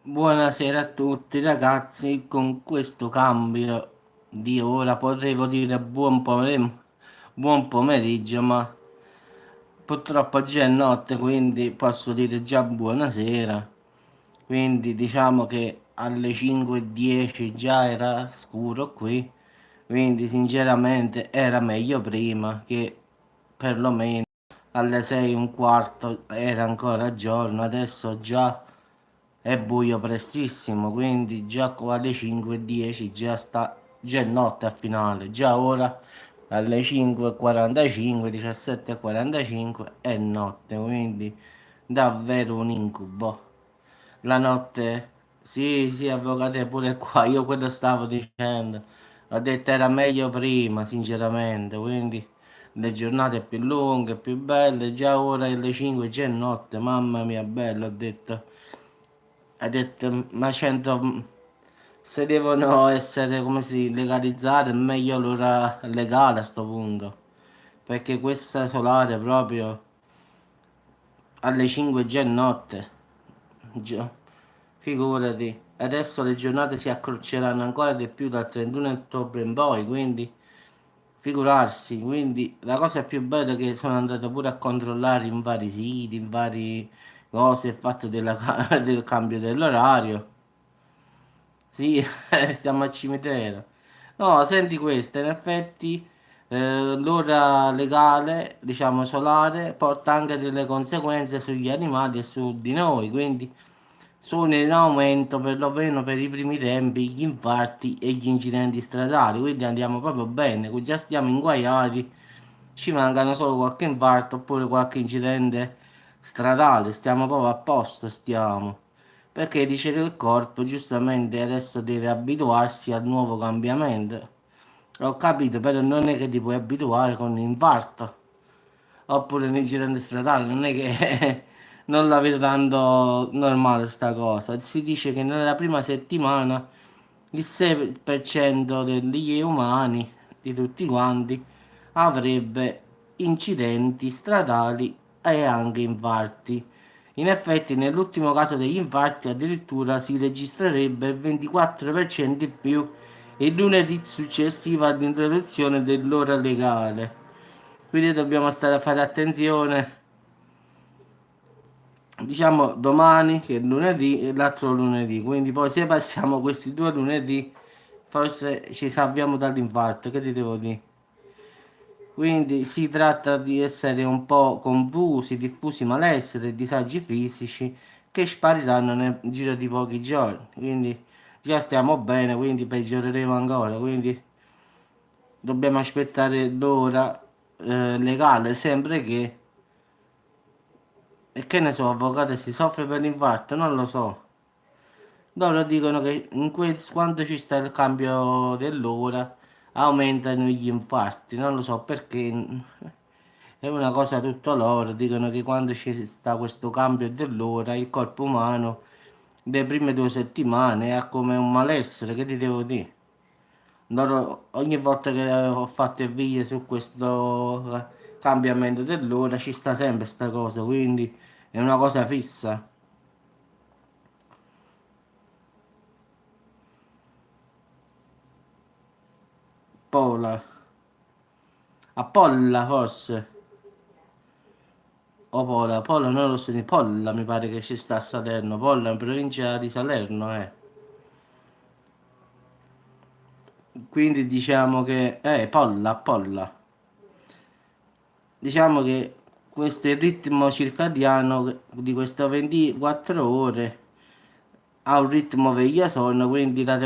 Buonasera a tutti ragazzi, con questo cambio di ora potevo dire buon pomeriggio, ma purtroppo già è notte, quindi posso dire già buonasera. Quindi diciamo che alle 5:10 già era scuro qui, quindi sinceramente era meglio prima che perlomeno alle 6:15 era ancora giorno, adesso già è buio prestissimo, quindi già qua alle 5:10 già è notte a finale, già ora alle 5:45, 17:45 è notte, quindi davvero un incubo. La notte, sì, sì, avvocate pure qua, io quello stavo dicendo, ho detto era meglio prima, sinceramente, quindi le giornate più lunghe, più belle, già ora alle 5 c'è notte, mamma mia, bello, ha detto, ma 100, se devono essere, come si dice, legalizzate, è meglio l'ora legale a sto punto, perché questa solare proprio alle 5 già è notte. Già, figurati, adesso le giornate si accorceranno ancora di più dal 31 ottobre in poi, quindi figurarsi, quindi la cosa più bella è che sono andato pure a controllare in vari siti, in varie cose, il fatto del cambio dell'orario. Sì, stiamo al cimitero. No, senti questa, in effetti l'ora legale, diciamo solare, porta anche delle conseguenze sugli animali e su di noi, quindi sono in aumento perlomeno per i primi tempi gli infarti e gli incidenti stradali, quindi andiamo proprio bene, qui già stiamo inguaiati, ci mancano solo qualche infarto oppure qualche incidente stradale, stiamo proprio a posto, stiamo. Perché dice che il corpo giustamente adesso deve abituarsi al nuovo cambiamento. Ho capito, però non è che ti puoi abituare con un infarto oppure un incidente stradale, non è che non la vedo tanto normale sta cosa. Si dice che nella prima settimana il 6% degli umani, di tutti quanti, avrebbe incidenti stradali e anche infarti. In effetti, nell'ultimo caso degli infarti, addirittura si registrerebbe il 24% in più il lunedì successivo all'introduzione dell'ora legale. Quindi dobbiamo stare a fare attenzione, diciamo domani che è lunedì e l'altro lunedì. Quindi poi se passiamo questi due lunedì, forse ci salviamo dall'infarto, che ti devo dire? Quindi si tratta di essere un po' confusi, diffusi malessere e disagi fisici che spariranno nel giro di pochi giorni. Quindi già stiamo bene, quindi peggioreremo ancora. Quindi dobbiamo aspettare l'ora legale, sempre che, e che ne so, avvocato, si soffre per l'infarto, non lo so. Loro dicono che quando ci sta il cambio dell'ora aumentano gli infarti, non lo so perché, è una cosa tutto loro, dicono che quando ci sta questo cambio dell'ora il corpo umano le prime 2 settimane ha come un malessere, che ti devo dire? Loro, ogni volta che ho fatto il video su questo cambiamento dell'ora ci sta sempre sta cosa, quindi è una cosa fissa. Pola, Appolla forse. O Pola, Pola non lo so, di Polla mi pare che ci sta a Salerno, Polla in provincia di Salerno, eh. Quindi diciamo che, Polla. Diciamo che questo è il ritmo circadiano di queste 24 ore, ha un ritmo veglia-sonno, quindi la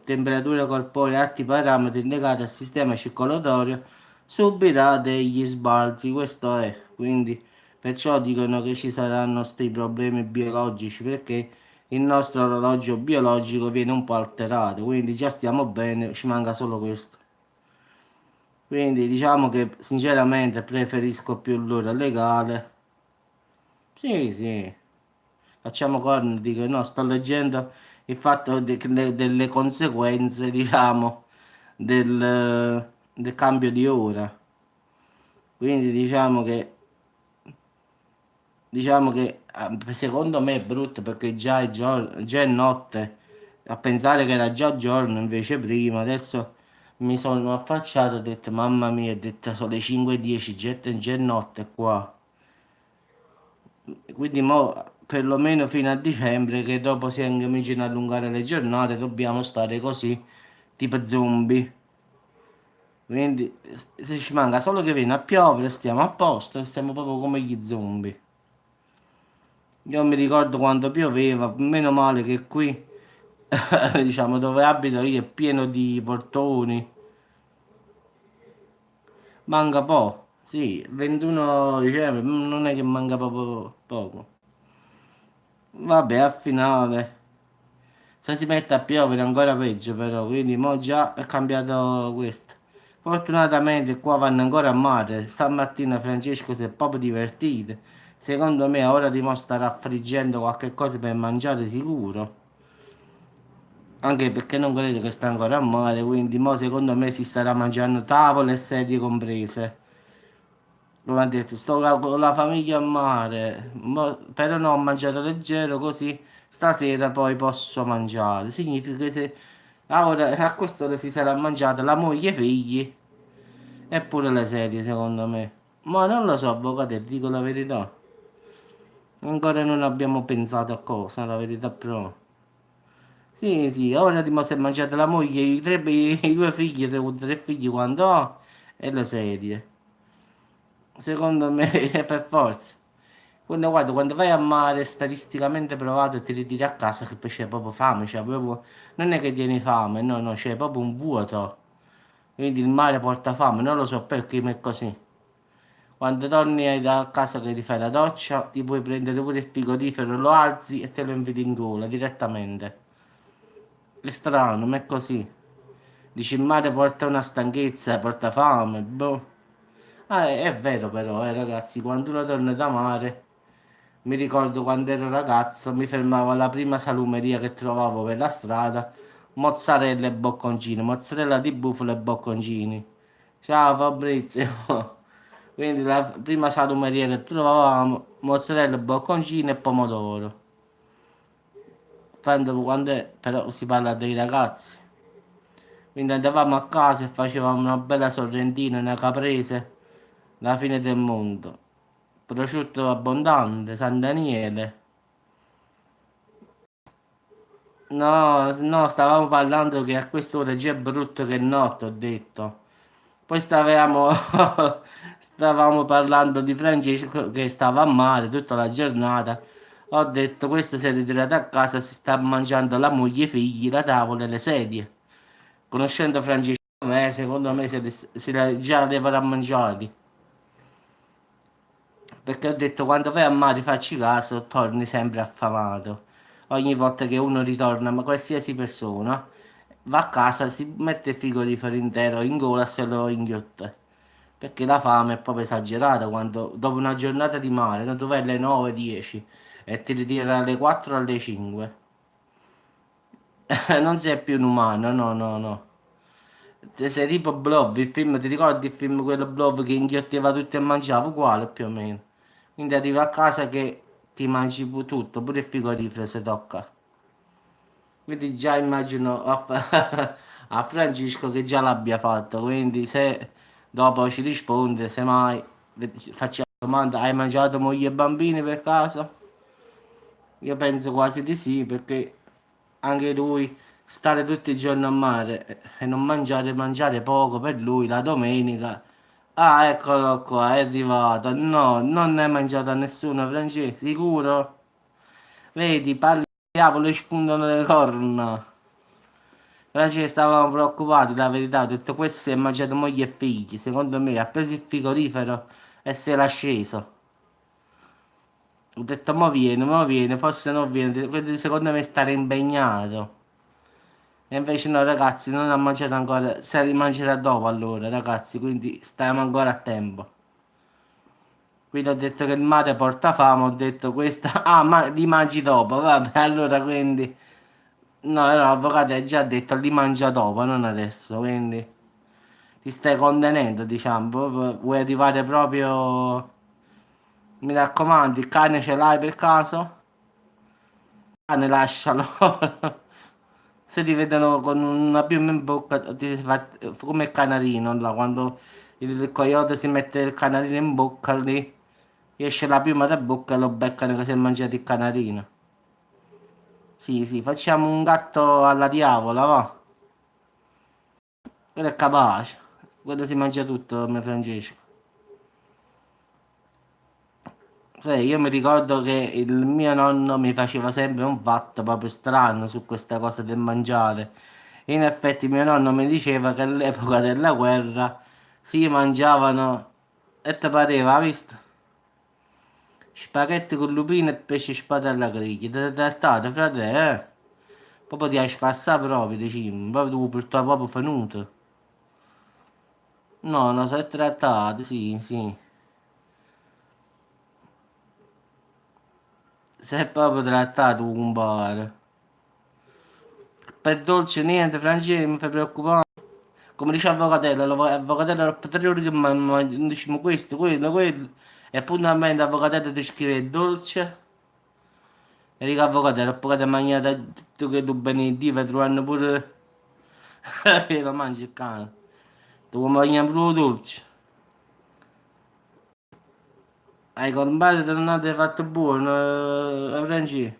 temperatura corporea e altri parametri legati al sistema circolatorio subirà degli sbalzi, questo è, quindi perciò dicono che ci saranno questi problemi biologici perché il nostro orologio biologico viene un po' alterato, quindi già stiamo bene, ci manca solo questo. Quindi diciamo che sinceramente preferisco più l'ora legale. Sì, sì. Facciamo corno, dico no, sto leggendo il fatto delle conseguenze, diciamo, del cambio di ora. Quindi diciamo che diciamo che secondo me è brutto perché già è notte, a pensare che era già giorno invece prima, adesso mi sono affacciato e ho detto mamma mia, ho detto sono le 5:10, già è notte qua, quindi mo perlomeno fino a dicembre che dopo si incominciano a allungare le giornate dobbiamo stare così, tipo zombie, quindi se ci manca solo che viene a piovere stiamo a posto, stiamo proprio come gli zombie. Io mi ricordo quando pioveva, meno male che qui, diciamo, dove abito io è pieno di portoni. Manca poco, sì, 21 dicembre, non è che manca proprio poco. Vabbè, a finale, se si mette a piovere è ancora peggio però, quindi mo già è cambiato questo. Fortunatamente qua vanno ancora a mare, stamattina Francesco si è proprio divertito. Secondo me ora dimostra friggendo qualche cosa per mangiare sicuro. Anche perché non credo che sta ancora a mare, quindi mo secondo me si starà mangiando tavole e sedie comprese. Come ha detto, sto con la famiglia a mare, però no, ho mangiato leggero così stasera poi posso mangiare. Significa che se ora a quest'ora si sarà mangiata la moglie e i figli e pure le sedie secondo me. Ma non lo so, avvocato, ti dico la verità. Ancora non abbiamo pensato a cosa, la verità però. Sì, sì, ora ti si è mangiata la moglie, i due figli, tre figli quando ho, e le sedie. Secondo me è per forza. Quando, guarda, quando vai a mare, statisticamente provato e ti ritiri a casa che poi c'è proprio fame, cioè proprio, non è che tieni fame, no, no, c'è proprio un vuoto. Quindi il mare porta fame, non lo so perché, ma è così. Quando torni da casa che ti fai la doccia, ti puoi prendere pure il frigorifero, lo alzi e te lo inviti in gola direttamente. È strano, ma è così. Dici il mare porta una stanchezza, porta fame, boh. Ah, è vero però, ragazzi, quando uno torna da mare, mi ricordo quando ero ragazzo, mi fermavo alla prima salumeria che trovavo per la strada, mozzarella e bocconcini, mozzarella di bufala e bocconcini. Ciao Fabrizio. Quindi la prima salumeria che trovavamo, mozzarella, bocconcini e pomodoro. Però si parla dei ragazzi. Quindi andavamo a casa e facevamo una bella sorrentina, una caprese, la fine del mondo. Prosciutto abbondante, San Daniele. No, no, stavamo parlando che a quest'ora già è brutto che è notte, ho detto. Poi stavamo parlando di Francesco che stava a mare tutta la giornata. Ho detto, questo si è ritirato a casa, si sta mangiando la moglie, i figli, la tavola e le sedie. Conoscendo Francesco, secondo me già li avrà mangiati. Perché ho detto, quando vai a mare facci caso, torni sempre affamato. Ogni volta che uno ritorna, ma qualsiasi persona, va a casa, si mette il frigorifero intero in gola e se lo inghiotte. Perché la fame è proprio esagerata quando dopo una giornata di mare, no, tu vai alle 9, 10 e ti ritiri alle 4 alle 5. Non sei più un umano, no, no, no. Sei tipo Blob, il film, ti ricordi il film quello Blob che inghiotteva tutto e mangiava? Uguale più o meno. Quindi arrivi a casa che ti mangi tutto, pure il frigorifero se tocca. Quindi già immagino a Francesco che già l'abbia fatto, quindi se dopo ci risponde, semmai facciamo la domanda, hai mangiato moglie e bambini per caso? Io penso quasi di sì, perché anche lui stare tutti i giorni a mare e non mangiare poco per lui la domenica. Ah, eccolo qua, è arrivato. No, non ne hai mangiato a nessuno, Francesco, sicuro? Vedi, parliamo, le spuntano le corna. Francesco, stavamo preoccupati, la verità, ho detto questo si è mangiato moglie e figli, secondo me ha preso il frigorifero e se l'ha sceso. Ho detto mo viene, forse non viene, quindi secondo me stare impegnato. E invece no ragazzi, non ha mangiato ancora, si rimangerà dopo allora ragazzi, quindi stiamo ancora a tempo. Quindi ho detto che il mare porta fame, ho detto questa, ah ma li mangi dopo, vabbè allora quindi, no, no l'avvocato ha già detto li mangia dopo, non adesso, quindi ti stai contenendo diciamo, vuoi arrivare proprio Mi raccomando, il cane ce l'hai per caso? Cane, lascialo. Se ti vedono con una piuma in bocca, come il canarino, là, quando il coyote si mette il canarino in bocca lì, esce la piuma da bocca e lo beccano che si è mangiato il canarino. Sì, sì, facciamo un gatto alla diavola, va. Quello è capace. Quello si mangia tutto, come Francesco. Sai, io mi ricordo che il mio nonno mi faceva sempre un fatto proprio strano su questa cosa del mangiare. In effetti mio nonno mi diceva che all'epoca della guerra si mangiavano, e te pareva, ha visto? Spaghetti con lupino e pesce spada alla griglia. Te trattate, frate, eh? Proprio ti hai scassato proprio, diciamo. Proprio tu portato proprio venuto. No, no, sei trattato, sì, sì. Sei proprio trattato, compare. Per dolce niente, Francesco, mi fai preoccupare. Come dice Avvocatello, Avvocatello era patriottico, ma diciamo questo, quello. E puntualmente Avvocatello ti scrive il dolce. E dico Avvocatello, poi ti mangiate tutto che tu benediva, trovano pure... E lo mangi il cane. Tu mangi pure dolce. Hai comprato tornate fatto buono, Francesco.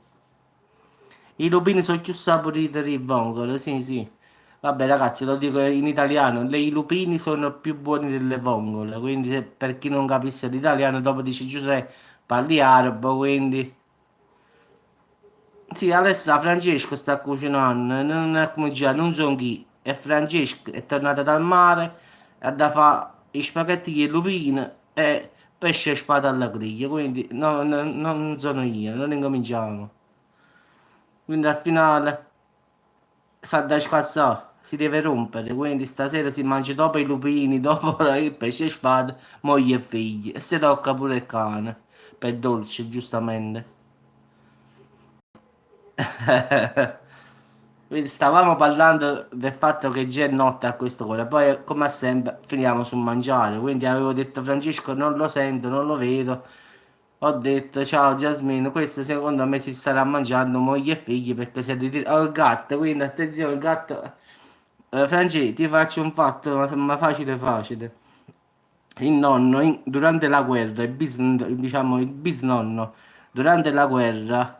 I lupini sono più saporiti dei vongole, sì, sì. Vabbè, ragazzi, lo dico in italiano, i lupini sono più buoni delle vongole, quindi per chi non capisse l'italiano, dopo dice Giuseppe, parli arabo, quindi... Sì, adesso Francesco sta cucinando, non è come già, non so chi, è Francesco, è tornato dal mare, e da fare i spaghetti e lupini e pesce e spada alla griglia, quindi non sono io, non incominciamo. Quindi al finale... sa da scazzare, si deve rompere, quindi stasera si mangia dopo i lupini, dopo il pesce spada, moglie e figli, e si tocca pure il cane, per dolce, giustamente. Quindi stavamo parlando del fatto che già è notte a quest'ora, poi come sempre finiamo sul mangiare, quindi avevo detto Francesco non lo sento, non lo vedo, ho detto ciao Jasmine, questo secondo me si starà mangiando moglie e figli perché si è ritirato, oh, il gatto, quindi attenzione il gatto, Francesco ti faccio un fatto, ma facile facile, il nonno durante la guerra, diciamo il bisnonno, durante la guerra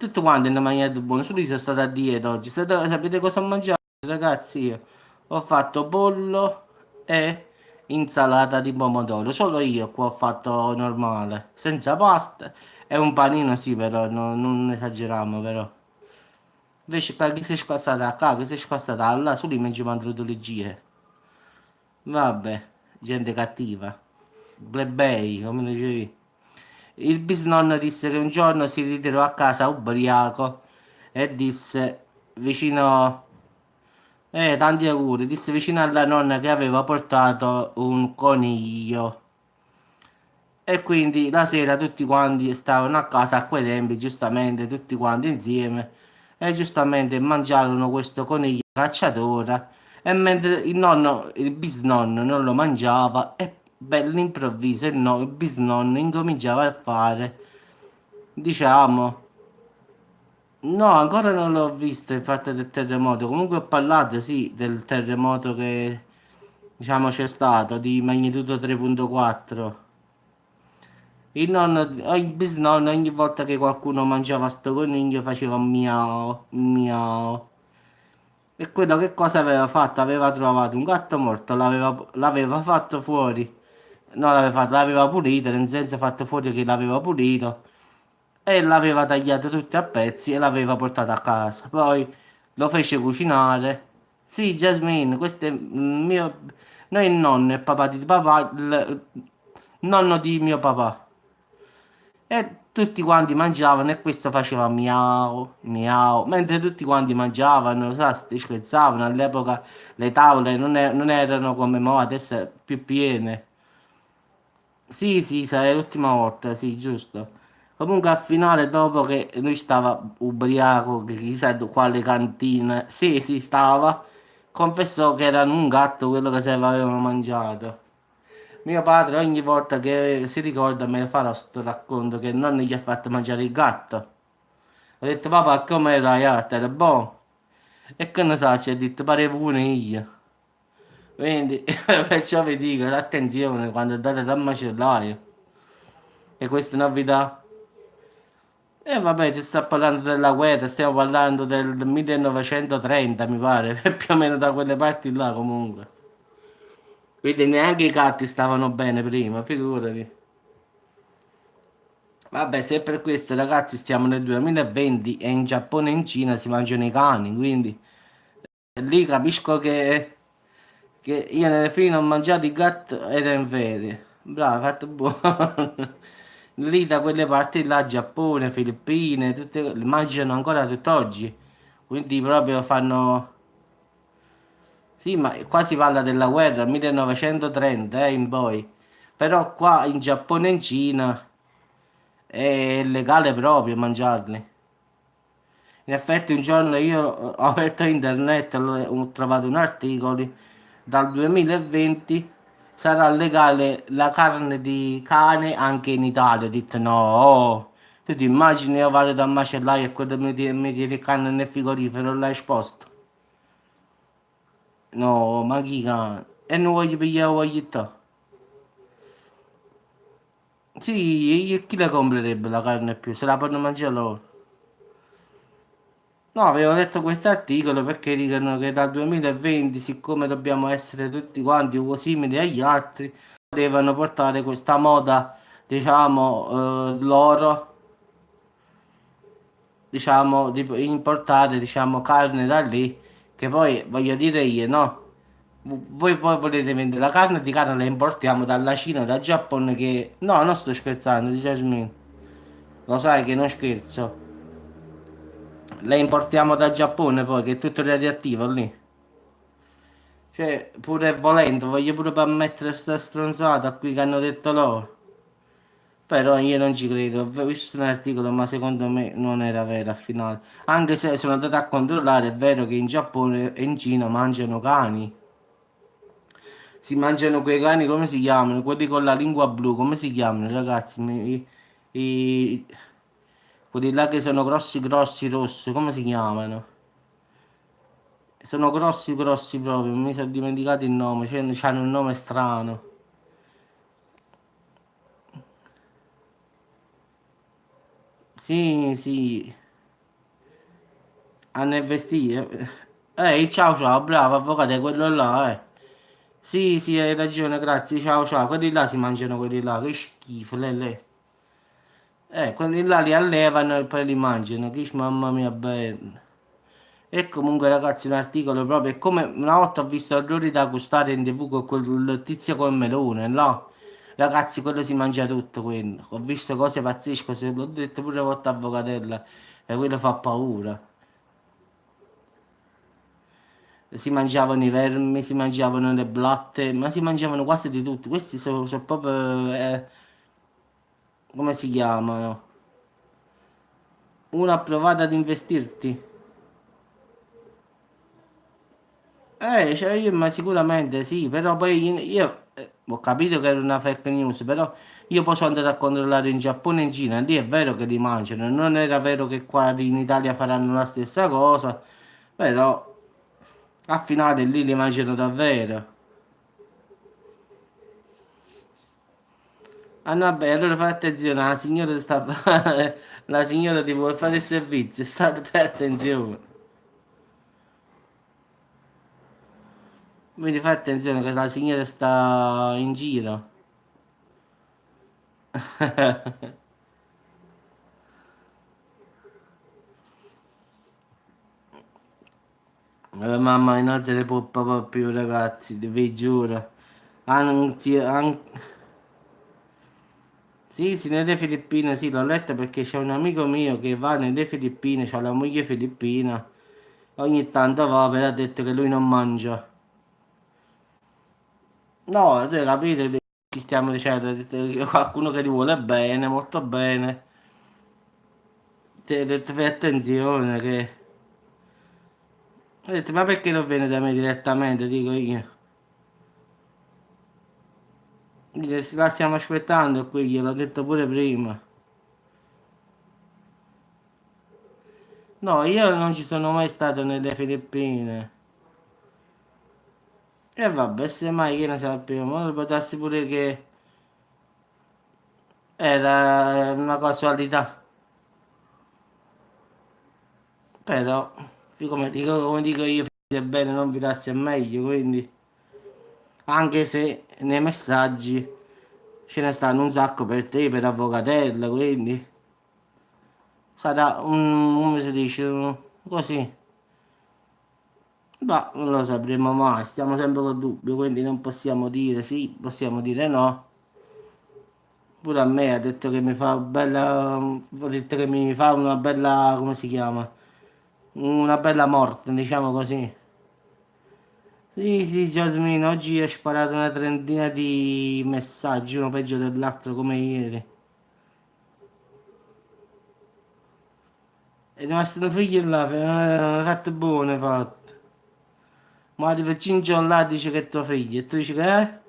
tutto quanto hanno mangiato buono, solo io sono stato a dieta oggi. Sapete cosa ho mangiato, ragazzi? Io ho fatto pollo e insalata di pomodoro. Solo io qua ho fatto normale, senza pasta e un panino, sì, però non esageriamo, però. Invece per chi si è scassato a casa, chi si è scassato là, solo io mangio mandrotologie. Vabbè, gente cattiva. Plebei, come dicevi. Il bisnonno disse che un giorno si ritirò a casa ubriaco e disse vicino, tanti auguri, disse vicino alla nonna che aveva portato un coniglio. E quindi la sera tutti quanti stavano a casa a quei tempi, giustamente, tutti quanti insieme, e giustamente mangiarono questo coniglio cacciatore. E mentre il nonno, il bisnonno non lo mangiava, e beh, all'improvviso il bisnonno incominciava a fare, diciamo, no, ancora non l'ho visto il fatto del terremoto. Comunque ho parlato, sì, del terremoto che, diciamo, c'è stato, di magnitudo 3,4. Il bisnonno, ogni volta che qualcuno mangiava sto coniglio faceva un miau, miau. E quello che cosa aveva fatto? Aveva trovato un gatto morto, l'aveva fatto fuori. No, l'aveva pulito, nel senso fatto fuori che l'aveva pulito. E l'aveva tagliato tutti a pezzi e l'aveva portato a casa. Poi lo fece cucinare. Sì, Jasmine, questo è mio... Noi il nonno, il papà di papà, il nonno di mio papà. E tutti quanti mangiavano e questo faceva miau, miau, mentre tutti quanti mangiavano, sa, scherzavano, all'epoca le tavole non erano come mo, adesso è più piene. Sì, sì, sarà l'ultima volta, sì, giusto. Comunque al finale, dopo che lui stava ubriaco, che chissà quale cantina, sì, sì, stava, confessò che era un gatto quello che se l'avevano mangiato. Mio padre ogni volta che si ricorda me ne farà sto racconto che il nonno gli ha fatto mangiare il gatto. Ho detto papà com'era il gatto? Era buono? E che ne sa, ci ha detto pare pure io. Quindi perciò vi dico attenzione quando andate dal macellaio. E questa è una novità. E vabbè, ti sto parlando della guerra, stiamo parlando del 1930 mi pare, più o meno da quelle parti là comunque. Quindi neanche i gatti stavano bene prima, figurati. Vabbè, se per questo ragazzi stiamo nel 2020 e in Giappone e in Cina si mangiano i cani, quindi lì capisco che io nelle fine ho mangiato i gatti ed è in vero. Bravo, fatto buono. Lì da quelle parti là, Giappone, Filippine, tutte, li mangiano ancora tutt'oggi. Quindi proprio fanno... Sì, ma qua si parla della guerra, 1930, in poi. Però qua in Giappone e in Cina è legale proprio mangiarli. In effetti un giorno io ho aperto internet e ho trovato un articolo, dal 2020 sarà legale la carne di cane anche in Italia. Ho detto no, oh, tu ti immagini io vado dal macellaio e quello mi tiene il cane nel frigorifero l'ha esposto? No, ma chi cane? E non voglio pigliare, voglio te. Sì, e chi la comprerebbe la carne più? Se la possono mangiare loro. No, avevo letto questo articolo perché dicono che dal 2020, siccome dobbiamo essere tutti quanti simili agli altri, devono portare questa moda, diciamo, loro, diciamo, di importare, diciamo, carne da lì, che poi voglio dire io, no? Voi poi volete vendere la carne di cane, la importiamo dalla Cina, dal Giappone, che... No, non sto scherzando, Jasmine. Lo sai che non scherzo. La importiamo dal Giappone poi, che è tutto radioattivo lì. Cioè, pure volendo, voglio pure permettere sta stronzata qui che hanno detto loro. Però io non ci credo, ho visto un articolo, ma secondo me non era vero al finale. Anche se sono andato a controllare, è vero che in Giappone e in Cina mangiano cani. Si mangiano quei cani, come si chiamano? Quelli con la lingua blu, come si chiamano, ragazzi? I- quelli là che sono grossi grossi rossi, come si chiamano? Sono grossi grossi proprio, mi sono dimenticato il nome, cioè hanno un nome strano. Sì, sì, hanno investito. Ciao ciao, bravo avvocato, è quello là, eh. Sì, sì, hai ragione, grazie, ciao ciao. Quelli là si mangiano quelli là, che schifo, lei. Quelli là li allevano e poi li mangiano, che mamma mia, bello. E comunque ragazzi un articolo proprio, è come una volta ho visto errori da gustare in TV con quel tizio col melone, no? Ragazzi, quello si mangia tutto quello. Ho visto cose pazzesche, l'ho detto pure una volta a avvocatella, e quello fa paura. Si mangiavano i vermi, si mangiavano le blatte, ma si mangiavano quasi di tutto. Questi sono proprio, come si chiamano? Uno ha provato ad investirti. Cioè io, ma sicuramente sì, però poi io ho capito che era una fake news, però io posso andare a controllare in Giappone e in Cina, lì è vero che li mangiano, non era vero che qua in Italia faranno la stessa cosa, però a finale lì li mangiano davvero. Ah no, vabbè, allora fai attenzione, la signora ti sta... la signora ti vuole fare il servizio, state attenzione. Quindi fai attenzione che la signora sta in giro. Mamma mia, non se ne può proprio più, ragazzi, vi giuro. Anzi, sì, sì, nelle Filippine, sì, l'ho letto perché c'è un amico mio che va nelle Filippine, c'ha la moglie filippina, ogni tanto va, però ha detto che lui non mangia. No, tu capite che ci stiamo dicendo, ha detto che qualcuno che ti vuole bene, molto bene, ti ha detto fai attenzione che... Ho detto, ma perché non viene da me direttamente, dico io. La stiamo aspettando qui, gliel'ho detto pure prima. No, io non ci sono mai stato nelle Filippine. E vabbè, semmai che ne sappiamo, ma può darsi pure che era una casualità. Però, come dico io, è bene non fidarsi è meglio, quindi, anche se nei messaggi ce ne stanno un sacco per te, per avvocatella, quindi sarà come si dice, così. Ma non lo sapremo mai, stiamo sempre con dubbio, quindi non possiamo dire sì, possiamo dire no. Pure a me ha detto che mi fa bella, ha detto che mi fa una bella, come si chiama? Una bella morte, diciamo così. Sì, sì, Jasmine, oggi hai sparato una trentina di messaggi, uno peggio dell'altro come ieri. È rimasto un figlio là, fatto buono, hai fatto. Ma arriva Cincio là dice che è tuo figlio, e tu dici che è?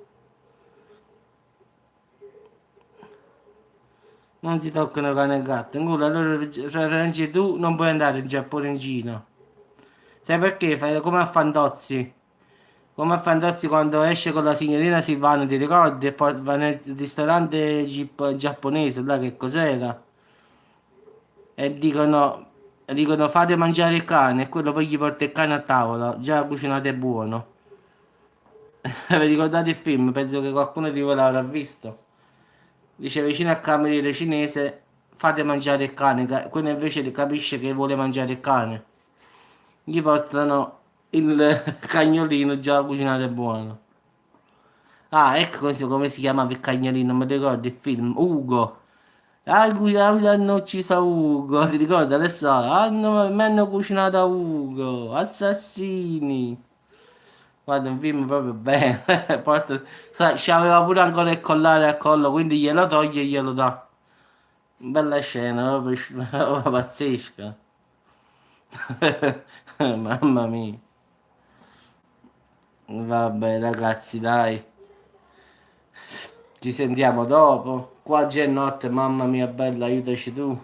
Non si toccano cane e gatto. Allora, Franci, tu non puoi andare in Giappone in Cina. Sai perché? Fai come a Fantozzi. Come a Fantozzi quando esce con la signorina Silvana, ti ricordi? E poi va nel ristorante giapponese, là che cos'era? E dicono fate mangiare il cane e quello poi gli porta il cane a tavola, già cucinato e buono. Vi ricordate il film? Penso che qualcuno di voi l'avrà visto. Dice vicino al cameriere cinese fate mangiare il cane, quello invece capisce che vuole mangiare il cane. Gli portano il cagnolino già cucinato e buono. Ah, ecco come si chiamava il cagnolino, non mi ricordo il film. Ugo. Ah, hanno ucciso Ugo, ti ricordi adesso? Mi hanno cucinato Ugo, assassini. Guarda, un film proprio bene. Sai, c'aveva pure ancora il collare al collo, quindi glielo toglie e glielo dà. Bella scena, proprio roba pazzesca. Mamma mia. Vabbè, ragazzi, dai. Ci sentiamo dopo. Qua già è notte, mamma mia bella, aiutaci tu.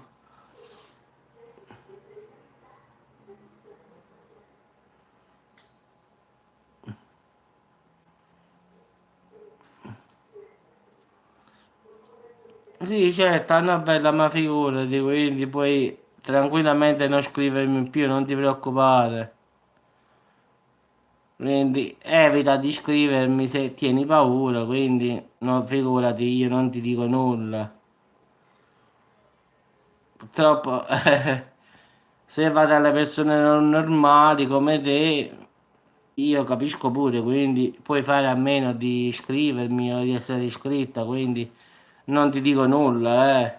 Sì, certo, no, bella, ma figurati, quindi puoi tranquillamente non scrivermi più, non ti preoccupare. Quindi evita di scrivermi se tieni paura, quindi no, figurati, io non ti dico nulla. Purtroppo, se va dalle persone non normali come te, io capisco pure, quindi puoi fare a meno di scrivermi o di essere iscritta, quindi non ti dico nulla, eh.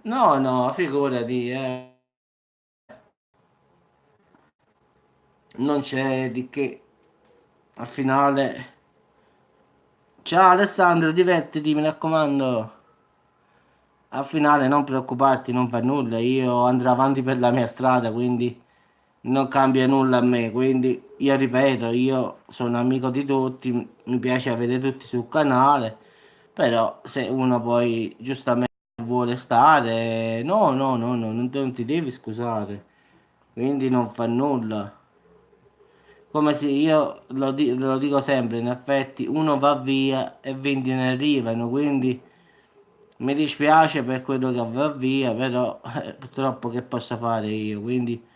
No, no, figurati, non c'è di che. Al finale. Ciao Alessandro, divertiti, mi raccomando. Al finale non preoccuparti, non fa nulla, io andrò avanti per la mia strada, quindi non cambia nulla a me. Quindi io ripeto, io sono amico di tutti, mi piace avere tutti sul canale, però se uno poi giustamente vuole stare, no, no, no, no, non ti devi scusare, quindi non fa nulla. Come se io lo dico sempre, in effetti uno va via e 20 ne arrivano, quindi mi dispiace per quello che va via, però purtroppo che posso fare io? Quindi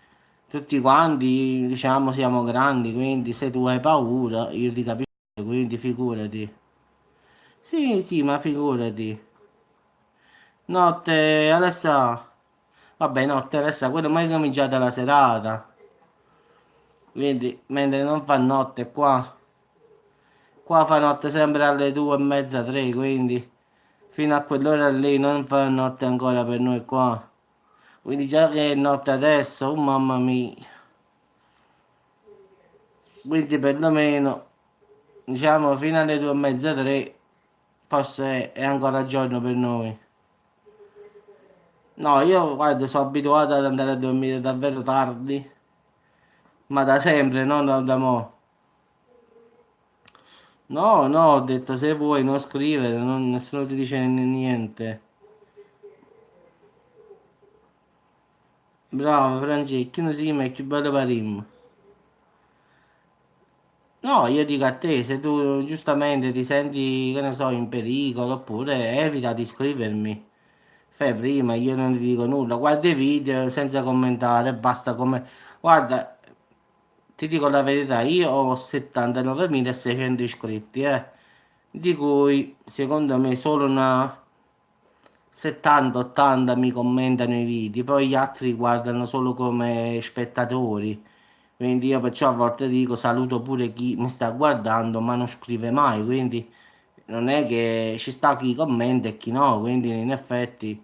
tutti quanti, diciamo, siamo grandi, quindi se tu hai paura, io ti capisco, quindi figurati. Sì, sì, ma figurati. Notte, Alessa. Vabbè, notte, Alessa, quello mai cominciata la serata. Quindi, mentre non fa notte qua. Qua fa notte sempre alle 2 e mezza, 3, quindi fino a quell'ora lì non fa notte ancora per noi qua. Quindi già che è notte adesso, oh mamma mia. Quindi perlomeno, diciamo, fino alle 2 e mezza, 3, forse è ancora giorno per noi. No, io guarda, sono abituato ad andare a dormire davvero tardi, ma da sempre, non da mo'. No, no, ho detto se vuoi non scrivere, nessuno ti dice niente. Bravo, Francesco, non si è più bello per him. No, io dico a te, se tu giustamente ti senti, che ne so, in pericolo, oppure evita di scrivermi. Fai prima, io non ti dico nulla. Guarda i video senza commentare, basta come... Guarda, ti dico la verità, io ho 79.600 iscritti, di cui secondo me solo una 70-80 mi commentano i video, poi gli altri guardano solo come spettatori. Quindi io perciò a volte dico saluto pure chi mi sta guardando, ma non scrive mai, quindi non è che ci sta chi commenta e chi no, quindi in effetti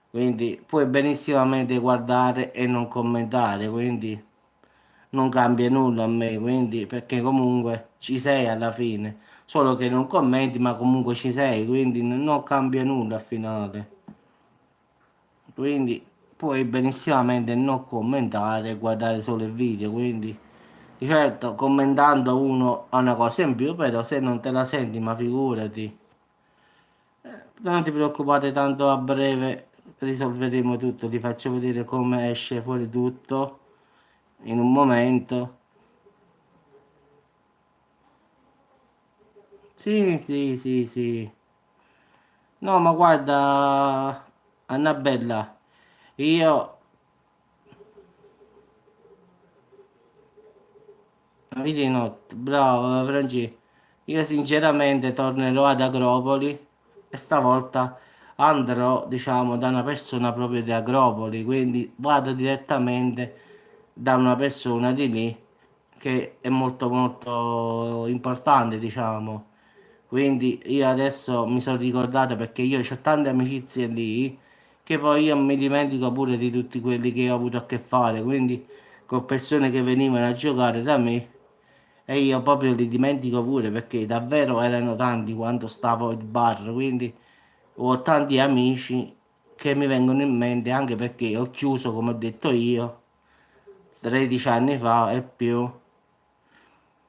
quindi puoi benissimamente guardare e non commentare, quindi non cambia nulla a me, quindi perché comunque ci sei alla fine, solo che non commenti, ma comunque ci sei, quindi non cambia nulla al finale. Quindi puoi benissimamente non commentare e guardare solo il video, quindi di certo commentando uno ha una cosa in più, però se non te la senti, ma figurati. Non ti preoccupate, tanto a breve risolveremo tutto, ti faccio vedere come esce fuori tutto in un momento. Sì, sì, sì, sì. No, ma guarda, Annabella, io, vedi di notte, bravo, Franci, io sinceramente tornerò ad Agropoli e stavolta andrò, diciamo, da una persona proprio di Agropoli, quindi vado direttamente da una persona di lì che è molto molto importante, diciamo. Quindi io adesso mi sono ricordato perché io ho tante amicizie lì che poi io mi dimentico pure di tutti quelli che ho avuto a che fare, quindi con persone che venivano a giocare da me e io proprio li dimentico pure perché davvero erano tanti quando stavo al bar, quindi ho tanti amici che mi vengono in mente anche perché ho chiuso, come ho detto io, 13 anni fa e più.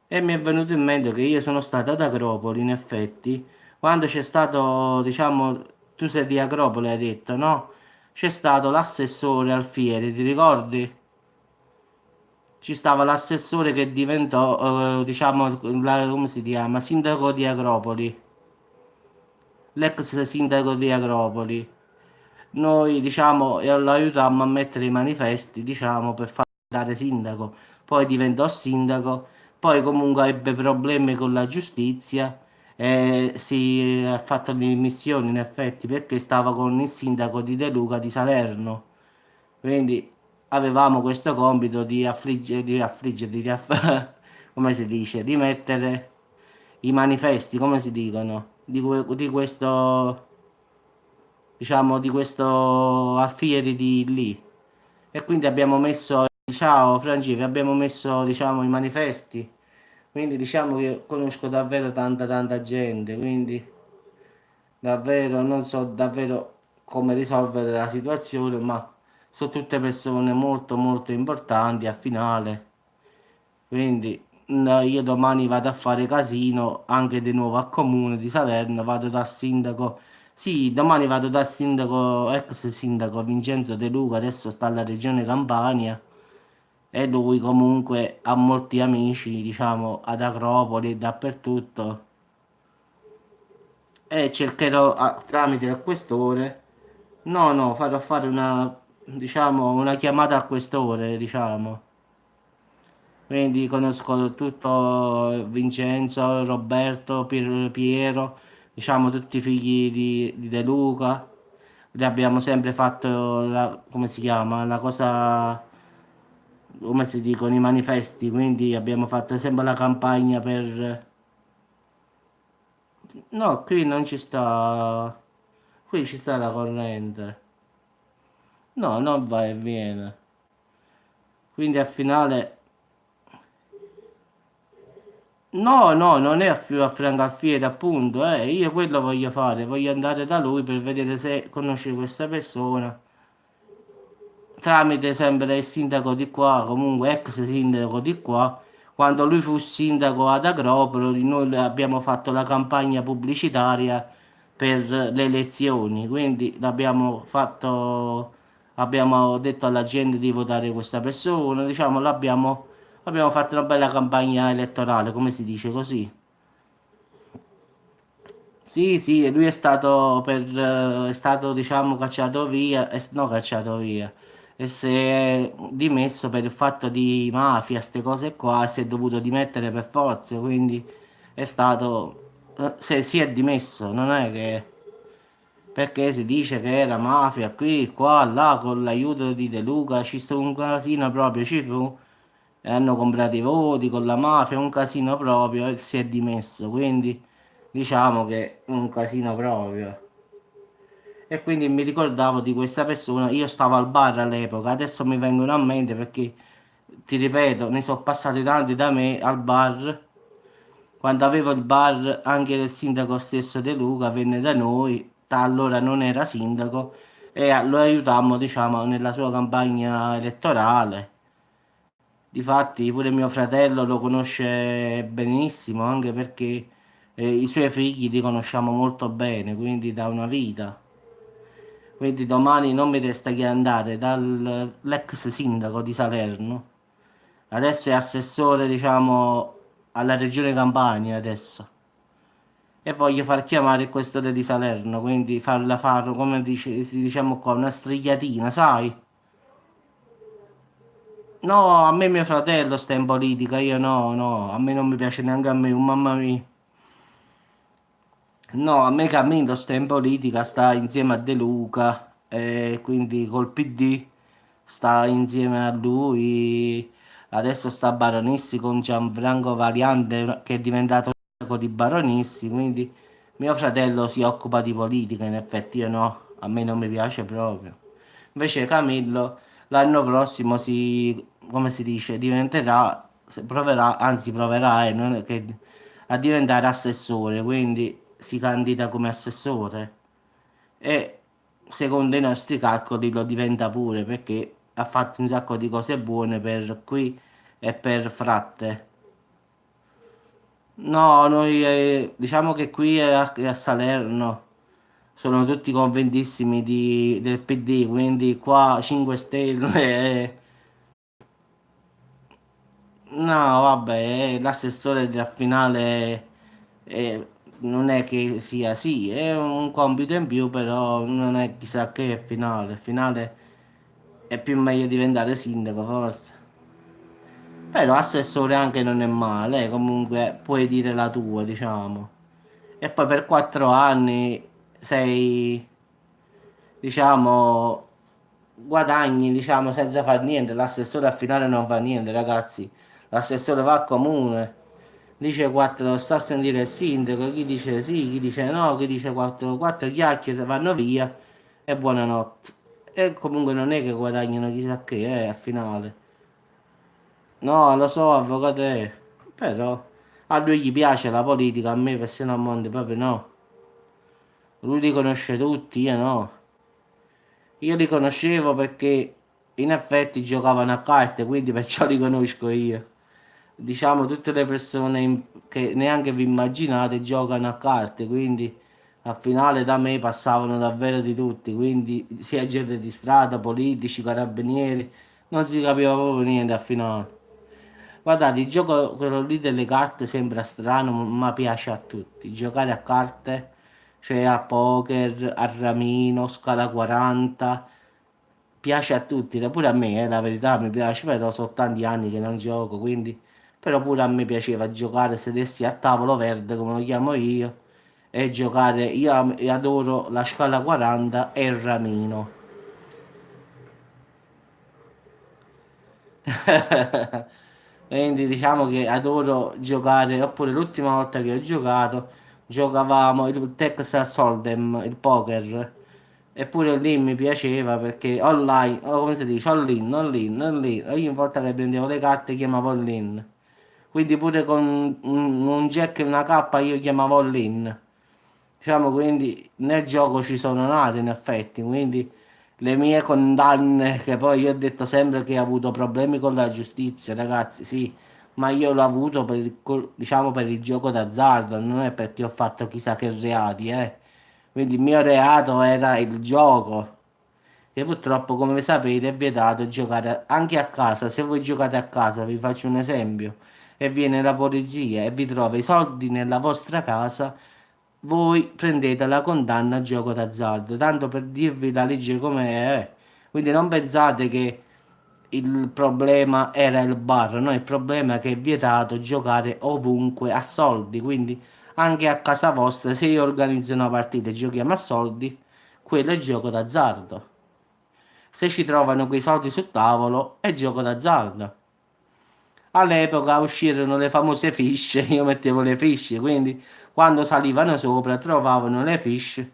E mi è venuto in mente che io sono stato ad Agropoli, in effetti, quando c'è stato, diciamo, tu sei di Agropoli, hai detto, no? C'è stato l'assessore Alfieri, ti ricordi? Ci stava l'assessore che diventò, diciamo, come si chiama? Sindaco di Agropoli, l'ex sindaco di Agropoli. Noi, diciamo, lo aiutammo a mettere i manifesti, diciamo, per far diventare sindaco. Poi diventò sindaco, poi comunque ebbe problemi con la giustizia e si è fatto le dimissioni in effetti perché stava con il sindaco di De Luca di Salerno. Quindi avevamo questo compito come si dice, di mettere i manifesti, come si dicono, di questo diciamo, di questo Alfieri di lì. E quindi abbiamo messo, ciao Francesco, abbiamo messo, diciamo, i manifesti. Quindi diciamo che conosco davvero tanta tanta gente, quindi davvero non so davvero come risolvere la situazione, ma sono tutte persone molto molto importanti al finale. Quindi no, io domani vado a fare casino anche di nuovo a Comune di Salerno, vado dal sindaco. Sì, domani vado dal sindaco, ex sindaco Vincenzo De Luca, adesso sta alla regione Campania e lui comunque ha molti amici, diciamo, ad Acropoli e dappertutto e cercherò tramite il questore. No, no, farò fare una, diciamo, una chiamata al questore, diciamo. Quindi conosco tutto Vincenzo, Roberto, Piero, diciamo tutti i figli di De Luca. Li abbiamo sempre fatto la, come si chiama? La cosa, come si dicono, i manifesti, quindi abbiamo fatto sempre la campagna per... No, qui non ci sta, qui ci sta la corrente. No, non va e viene. Quindi al finale no, no, non è a Francalfiere, appunto, io quello voglio fare, voglio andare da lui per vedere se conosce questa persona, tramite sempre il sindaco di qua, comunque ex sindaco di qua, quando lui fu sindaco ad Agropoli, noi abbiamo fatto la campagna pubblicitaria per le elezioni, quindi abbiamo detto alla gente di votare questa persona, diciamo, abbiamo fatto una bella campagna elettorale, come si dice così. Sì, sì, e lui è stato, diciamo, cacciato via, no, cacciato via, e si è dimesso per il fatto di mafia, queste cose qua, si è dovuto dimettere per forza, quindi è stato, se si è dimesso, non è che, perché si dice che era mafia qui, qua, là, con l'aiuto di De Luca, ci sto un casino proprio, ci fu, e hanno comprato i voti con la mafia, un casino proprio, e si è dimesso, quindi diciamo che è un casino proprio. E quindi mi ricordavo di questa persona, io stavo al bar all'epoca, adesso mi vengono a mente perché, ti ripeto, ne sono passati tanti da me al bar, quando avevo il bar anche del sindaco stesso De Luca venne da noi, da allora non era sindaco, e lo aiutammo, diciamo, nella sua campagna elettorale. Difatti pure mio fratello lo conosce benissimo, anche perché i suoi figli li conosciamo molto bene, quindi da una vita. Quindi domani non mi resta che andare dall'ex sindaco di Salerno, adesso è assessore, diciamo, alla regione Campania adesso. E voglio far chiamare il questore di Salerno, quindi farla fare, come diciamo qua, una strigliatina, sai? No, a me mio fratello sta in politica, io no, no, a me non mi piace neanche a me, mamma mia. No, a me Camillo sta in politica, sta insieme a De Luca, e quindi col PD sta insieme a lui. Adesso sta a Baronissi con Gianfranco Variante che è diventato sindaco di Baronissi, quindi mio fratello si occupa di politica, in effetti io no, a me non mi piace proprio. Invece Camillo l'anno prossimo come si dice, diventerà, proverà, anzi proverà, non è a diventare assessore, quindi si candida come assessore e secondo i nostri calcoli lo diventa pure perché ha fatto un sacco di cose buone per qui e per Fratte. No, noi diciamo che qui a Salerno sono tutti convintissimi del PD, quindi qua 5 Stelle. No, vabbè, l'assessore della finale non è che sia, sì, è un compito in più, però non è chissà che finale. Il finale è più meglio diventare sindaco, forse. Però assessore anche non è male, comunque puoi dire la tua, diciamo. E poi per 4 anni sei, diciamo, guadagni, diciamo, senza far niente. L'assessore al finale non fa niente, ragazzi. L'assessore va al comune, dice quattro, sta a sentire il sindaco, chi dice sì, chi dice no, chi dice quattro chiacchiere, vanno via e buonanotte. E comunque non è che guadagnano chissà che, al finale. No, lo so, avvocato è, però a lui gli piace la politica, a me per se non monte proprio no. Lui li conosce tutti, io no. Io li conoscevo perché in effetti giocavano a carte, quindi perciò li conosco io. Diciamo tutte le persone che neanche vi immaginate giocano a carte, quindi al finale da me passavano davvero di tutti, quindi sia gente di strada, politici, carabinieri, non si capiva proprio niente al finale. Guardate, il gioco quello lì delle carte sembra strano, ma piace a tutti. Giocare a carte, cioè a poker, a ramino, scala 40, piace a tutti, pure a me, la verità mi piace, però sono tanti anni che non gioco, quindi però pure a me piaceva giocare, sedersi a tavolo verde, come lo chiamo io, e giocare. Io adoro la scala 40 e il ramino. Quindi diciamo che adoro giocare, oppure l'ultima volta che ho giocato, giocavamo il Texas Hold'em, il poker, eppure lì mi piaceva perché online, o come si dice, all-in, ogni volta che prendevo le carte chiamavo all-in. Quindi pure con un jack e una K io chiamavo all-in. Diciamo quindi nel gioco ci sono nate in effetti, quindi le mie condanne, che poi io ho detto sempre che ho avuto problemi con la giustizia, ragazzi, sì, ma io l'ho avuto per diciamo per il gioco d'azzardo, non è perché ho fatto chissà che reati, eh. Quindi il mio reato era il gioco, che purtroppo, come sapete, è vietato giocare anche a casa. Se voi giocate a casa, vi faccio un esempio, e viene la polizia e vi trova i soldi nella vostra casa, voi prendete la condanna a gioco d'azzardo, tanto per dirvi la legge com'è. Quindi non pensate che il problema era il bar, no, il problema è che è vietato giocare ovunque a soldi, quindi anche a casa vostra, se io organizzo una partita e giochiamo a soldi, quello è gioco d'azzardo. Se ci trovano quei soldi sul tavolo, è gioco d'azzardo. All'epoca uscirono le famose fiche, io mettevo le fiche, quindi quando salivano sopra trovavano le fiche,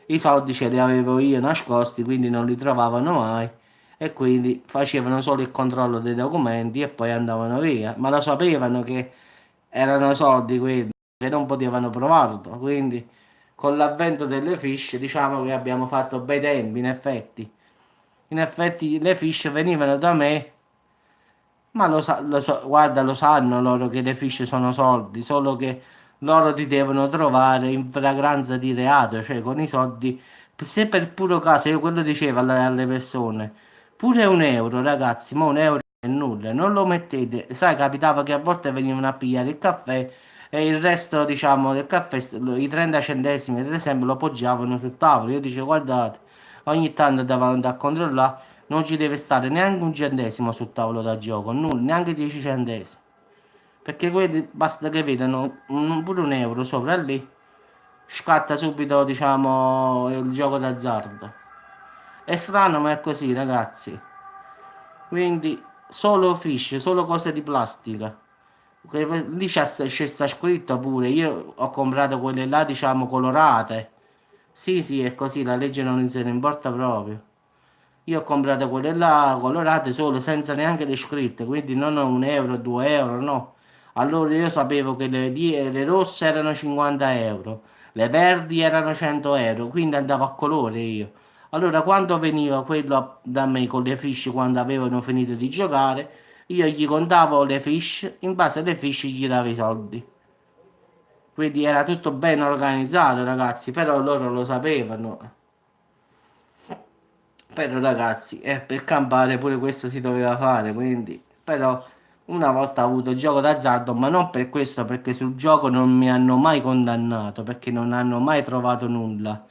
i soldi ce li avevo io nascosti, quindi non li trovavano mai e quindi facevano solo il controllo dei documenti e poi andavano via, ma lo sapevano che erano soldi quelli, che non potevano provarlo, quindi con l'avvento delle fiche diciamo che abbiamo fatto bei tempi in effetti. In effetti le fiche venivano da me, ma guarda, lo sanno loro che le fiche sono soldi, solo che loro ti devono trovare in flagranza di reato, cioè con i soldi. Se per puro caso, io quello dicevo alle persone, pure un euro, ragazzi, ma un euro è nulla, non lo mettete. Sai, capitava che a volte venivano a pigliare il caffè e il resto, diciamo, del caffè, i 30 centesimi, ad esempio, lo poggiavano sul tavolo. Io dicevo, guardate, ogni tanto andavano a controllare. Non ci deve stare neanche un centesimo sul tavolo da gioco, nulla, neanche 10 centesimi. Perché quelli basta che vedano pure un euro sopra lì, scatta subito, diciamo, il gioco d'azzardo. È strano, ma è così, ragazzi. Quindi solo fish, solo cose di plastica. Lì c'è sta scritto pure, io ho comprato quelle là, diciamo, colorate. Sì, sì, è così, la legge non se ne importa proprio. Io ho comprato quelle là colorate solo senza neanche le scritte, quindi non un euro, 2 euro, no. Allora io sapevo che le rosse erano 50 euro, le verdi erano 100 euro, quindi andavo a colore io. Allora quando veniva quello da me con le fiche quando avevano finito di giocare, io gli contavo le fiche, in base alle fiche gli davo i soldi. Quindi era tutto ben organizzato, ragazzi, però loro lo sapevano. Però ragazzi, per campare pure questo si doveva fare, quindi però una volta ho avuto gioco d'azzardo, ma non per questo, perché sul gioco non mi hanno mai condannato, perché non hanno mai trovato nulla.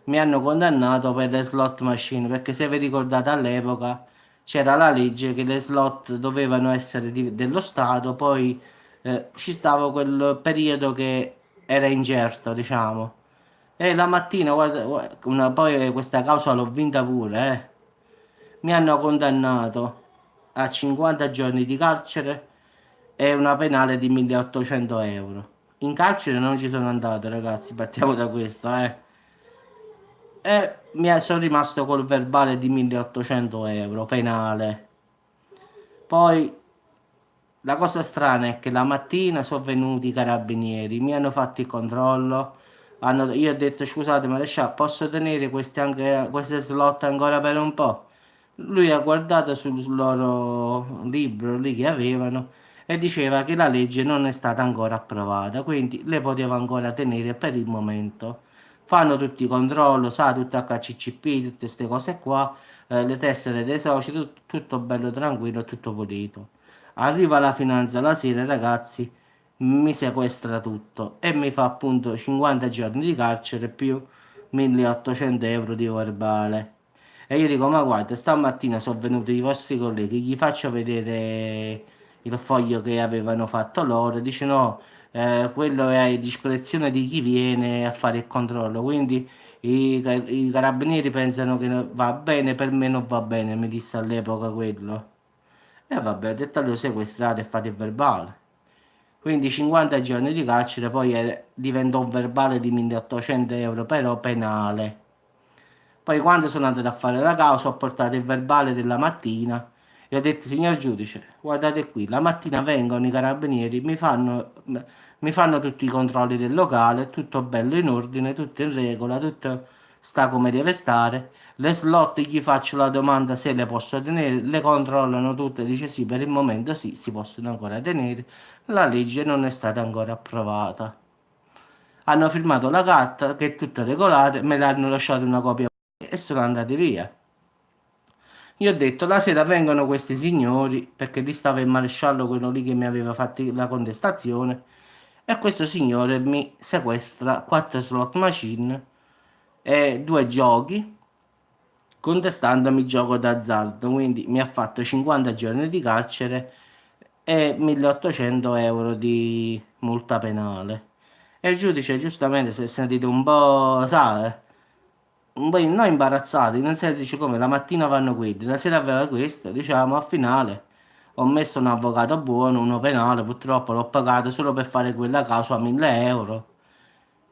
Mi hanno condannato per le slot machine, perché se vi ricordate all'epoca c'era la legge che le slot dovevano essere dello Stato, poi ci stava quel periodo che era incerto, diciamo. E la mattina, guarda, poi questa causa l'ho vinta pure, eh. Mi hanno condannato a 50 giorni di carcere e una penale di 1800 euro. In carcere non ci sono andato, ragazzi, partiamo da questo, eh. E sono rimasto col verbale di 1800 euro penale. Poi la cosa strana è che la mattina sono venuti i carabinieri, mi hanno fatto il controllo. Io ho detto scusate, ma posso tenere queste slot ancora per un po'? Lui ha guardato sul loro libro lì che avevano e diceva che la legge non è stata ancora approvata, quindi le poteva ancora tenere per il momento. Fanno tutti i controlli, sa, tutto HCCP, tutte queste cose qua, le tessere dei soci, tutto bello tranquillo, tutto pulito. Arriva la finanza la sera, ragazzi, mi sequestra tutto e mi fa appunto 50 giorni di carcere più 1800 euro di verbale. E io dico, ma guarda, stamattina sono venuti i vostri colleghi, gli faccio vedere il foglio che avevano fatto loro, dice no, quello è a discrezione di chi viene a fare il controllo, quindi i carabinieri pensano che va bene, per me non va bene, mi disse all'epoca quello. E vabbè, ho detto allora sequestrate e fate il verbale. Quindi 50 giorni di carcere, poi diventò un verbale di 1800 euro, però penale. Poi quando sono andato a fare la causa ho portato il verbale della mattina e ho detto, signor giudice, guardate qui, la mattina vengono i carabinieri, mi fanno tutti i controlli del locale, tutto bello in ordine, tutto in regola, tutto sta come deve stare. Le slot gli faccio la domanda se le posso tenere, le controllano tutte, dice sì, per il momento sì, si possono ancora tenere. La legge non è stata ancora approvata. Hanno firmato la carta che è tutta regolare, me l'hanno lasciato una copia e sono andati via. Io ho detto, la sera vengono questi signori, perché lì stava il maresciallo, quello lì che mi aveva fatto la contestazione, e questo signore mi sequestra 4 slot machine e 2 giochi, contestandomi gioco d'azzardo, quindi mi ha fatto 50 giorni di carcere e 1800 euro di multa penale. E il giudice giustamente si è sentito un po', sai, un po' non imbarazzati, nel senso dice come la mattina vanno quelli, la sera aveva questo, diciamo, al finale ho messo un avvocato buono, uno penale, purtroppo l'ho pagato solo per fare quella causa a 1000 euro.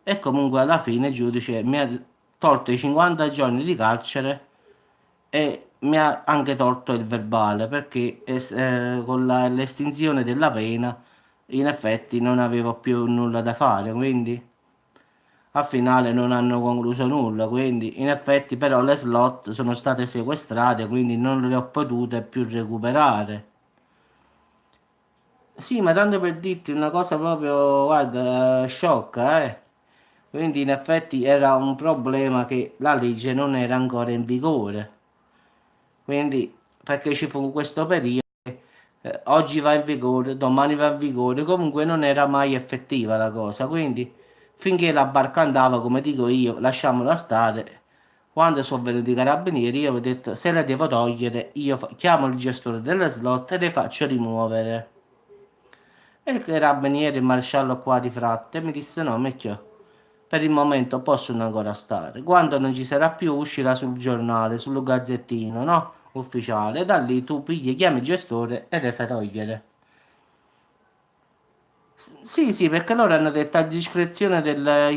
E comunque alla fine il giudice mi ha tolto i 50 giorni di carcere e mi ha anche tolto il verbale perché con l'estinzione della pena in effetti non avevo più nulla da fare, quindi al finale non hanno concluso nulla, quindi in effetti però le slot sono state sequestrate, quindi non le ho potute più recuperare. Sì, ma tanto per dirti una cosa proprio, guarda, sciocca, eh. Quindi in effetti era un problema che la legge non era ancora in vigore. Quindi perché ci fu questo periodo, oggi va in vigore, domani va in vigore, comunque non era mai effettiva la cosa. Quindi finché la barca andava, come dico io, lasciamola stare. Quando sono venuti i carabinieri, io ho detto se la devo togliere, io chiamo il gestore delle slot e le faccio rimuovere. E il carabiniere, il maresciallo qua di Fratte, mi disse no, Mecchio, per il momento possono ancora stare. Quando non ci sarà più, uscirà sul giornale, sul gazzettino, no? Ufficiale. Da lì tu pigli, chiami il gestore e le fai togliere. Sì, sì, perché loro hanno detto a discrezione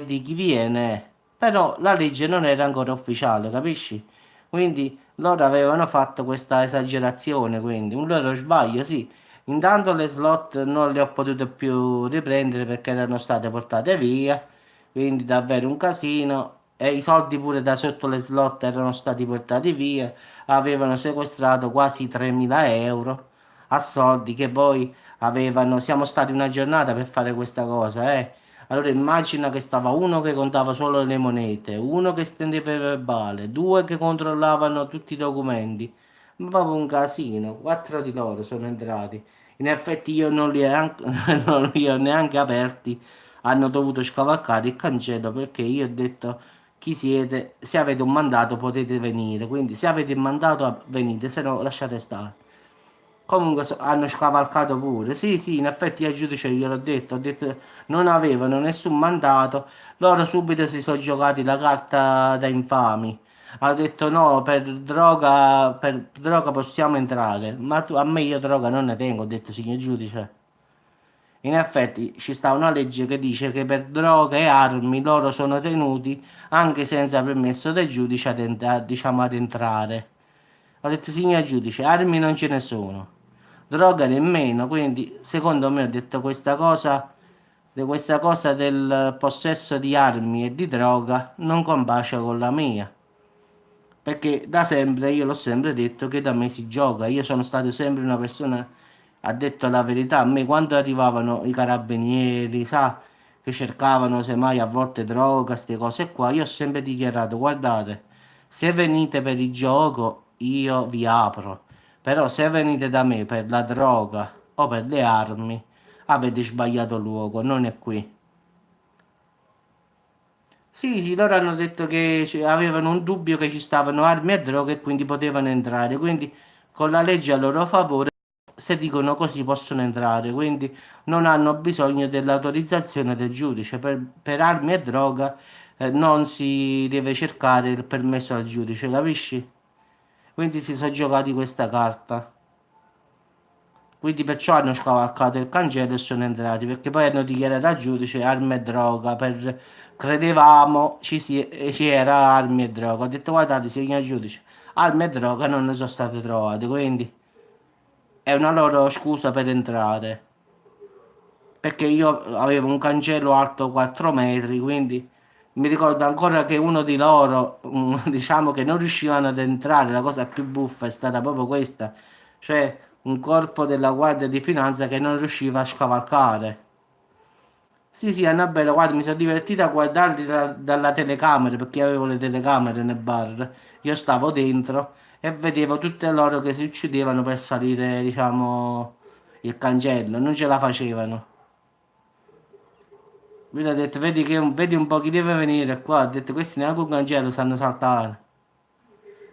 di chi viene, però la legge non era ancora ufficiale, capisci? Quindi loro avevano fatto questa esagerazione, quindi un loro sbaglio, sì. Intanto le slot non le ho potute più riprendere perché erano state portate via, quindi davvero un casino. E i soldi pure da sotto le slot erano stati portati via, avevano sequestrato quasi 3.000 euro a soldi che poi avevano, siamo stati una giornata per fare questa cosa, eh. Allora immagina che stava uno che contava solo le monete, uno che stendeva il verbale, due che controllavano tutti i documenti. Ma proprio un casino, 4 di loro sono entrati. In effetti io non li ho non li ho neanche aperti, hanno dovuto scavalcare il cancello perché io ho detto chi siete, se avete un mandato potete venire, quindi se avete il mandato venite, se no lasciate stare. Comunque hanno scavalcato pure. Sì, sì, in effetti al giudice ho detto non avevano nessun mandato. Loro subito si sono giocati la carta da infami. Ha detto no, per droga possiamo entrare. Ma tu, a me io droga non ne tengo, ho detto signor giudice. In effetti ci sta una legge che dice che per droga e armi loro sono tenuti anche senza permesso del giudice diciamo, ad entrare. Ho detto signor giudice, armi non ce ne sono, droga nemmeno, quindi secondo me ho detto questa cosa, di questa cosa del possesso di armi e di droga non combacia con la mia. Perché da sempre io l'ho sempre detto che da me si gioca. Io sono stato sempre una persona, ha detto la verità. A me quando arrivavano i carabinieri, sa, che cercavano semmai a volte droga, queste cose qua, io ho sempre dichiarato, guardate, se venite per il gioco io vi apro. Però se venite da me per la droga o per le armi, avete sbagliato luogo, non è qui. Sì, sì, loro hanno detto che avevano un dubbio che ci stavano armi e droghe e quindi potevano entrare. Quindi con la legge a loro favore, se dicono così possono entrare. Quindi non hanno bisogno dell'autorizzazione del giudice. Per armi e droga non si deve cercare il permesso al giudice, capisci? Quindi si sono giocati questa carta. Quindi perciò hanno scavalcato il cancello e sono entrati, perché poi hanno dichiarato al giudice armi e droga, credevamo ci era armi e droga. Ho detto guardate signor giudice, armi e droga non ne sono state trovate, quindi è una loro scusa per entrare. Perché io avevo un cancello alto 4 metri, quindi Mi ricordo ancora che uno di loro, diciamo che non riuscivano ad entrare, la cosa più buffa è stata proprio questa, cioè un corpo della Guardia di Finanza che non riusciva a scavalcare. Sì, sì, Annabella, guarda, mi sono divertita a guardarli dalla telecamera, perché avevo le telecamere nel bar. Io stavo dentro e vedevo tutte loro che si uccidevano per salire, diciamo, il cancello, non ce la facevano. Lui ha detto, vedi un po' chi deve venire qua. Ha detto, questi neanche un cancello sanno saltare.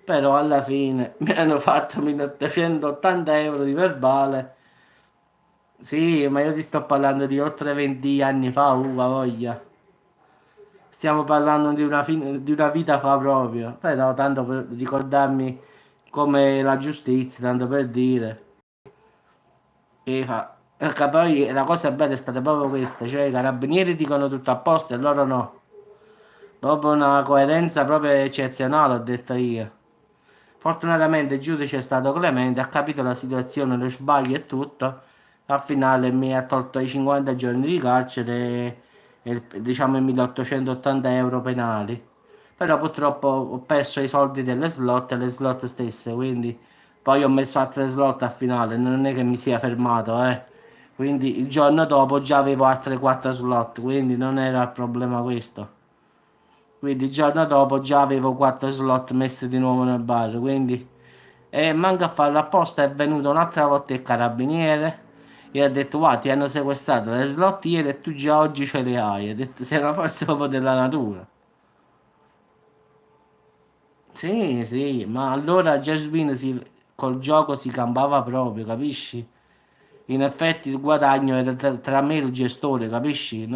Però alla fine mi hanno fatto 1880 euro di verbale. Sì, ma io ti sto parlando di oltre 20 anni fa, voglia. Stiamo parlando di di una vita fa proprio. Però tanto per ricordarmi come la giustizia, tanto per dire. E fa. Perché poi la cosa bella è stata proprio questa, cioè i carabinieri dicono tutto a posto e loro no. Proprio una coerenza proprio eccezionale, ho detto io. Fortunatamente il giudice è stato clemente, ha capito la situazione, lo sbaglio e tutto. Al finale mi ha tolto i 50 giorni di carcere diciamo i 1880 euro penali. Però purtroppo ho perso i soldi delle slot e le slot stesse, quindi poi ho messo altre slot al finale, non è che mi sia fermato, eh. Quindi il giorno dopo già avevo altre 4 slot, quindi non era il problema questo. Quindi il giorno dopo già avevo 4 slot messi di nuovo nel bar, quindi manca a farlo apposta, è venuto un'altra volta il carabiniere e ha detto guarda ti hanno sequestrato le slot ieri e tu già oggi ce le hai, ha detto sei una forza proprio della natura. Sì, sì, ma allora Jasmine col gioco si campava proprio, capisci? In effetti il guadagno era tra me e il gestore, capisci?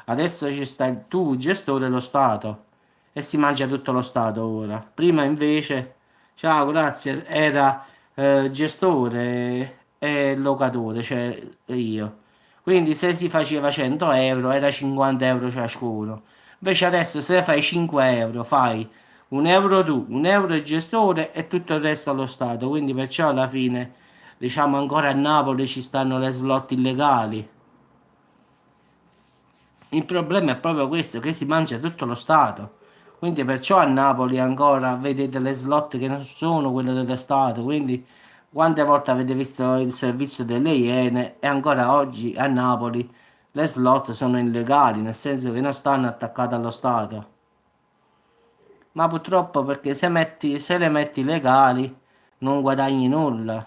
Adesso ci stai tu, il gestore e lo Stato. E si mangia tutto lo Stato ora. Prima invece, ciao, grazie, era gestore e locatore, cioè io. Quindi se si faceva 100 euro era 50 euro ciascuno. Invece adesso se fai 5 euro fai un euro tu, un euro il gestore e tutto il resto allo Stato. Quindi perciò alla fine, diciamo ancora a Napoli ci stanno le slot illegali. Il problema è proprio questo, che si mangia tutto lo Stato. Quindi perciò a Napoli ancora vedete le slot che non sono quelle dello Stato. Quindi quante volte avete visto il servizio delle Iene e ancora oggi a Napoli le slot sono illegali, nel senso che non stanno attaccate allo Stato. Ma purtroppo perché se le metti legali non guadagni nulla.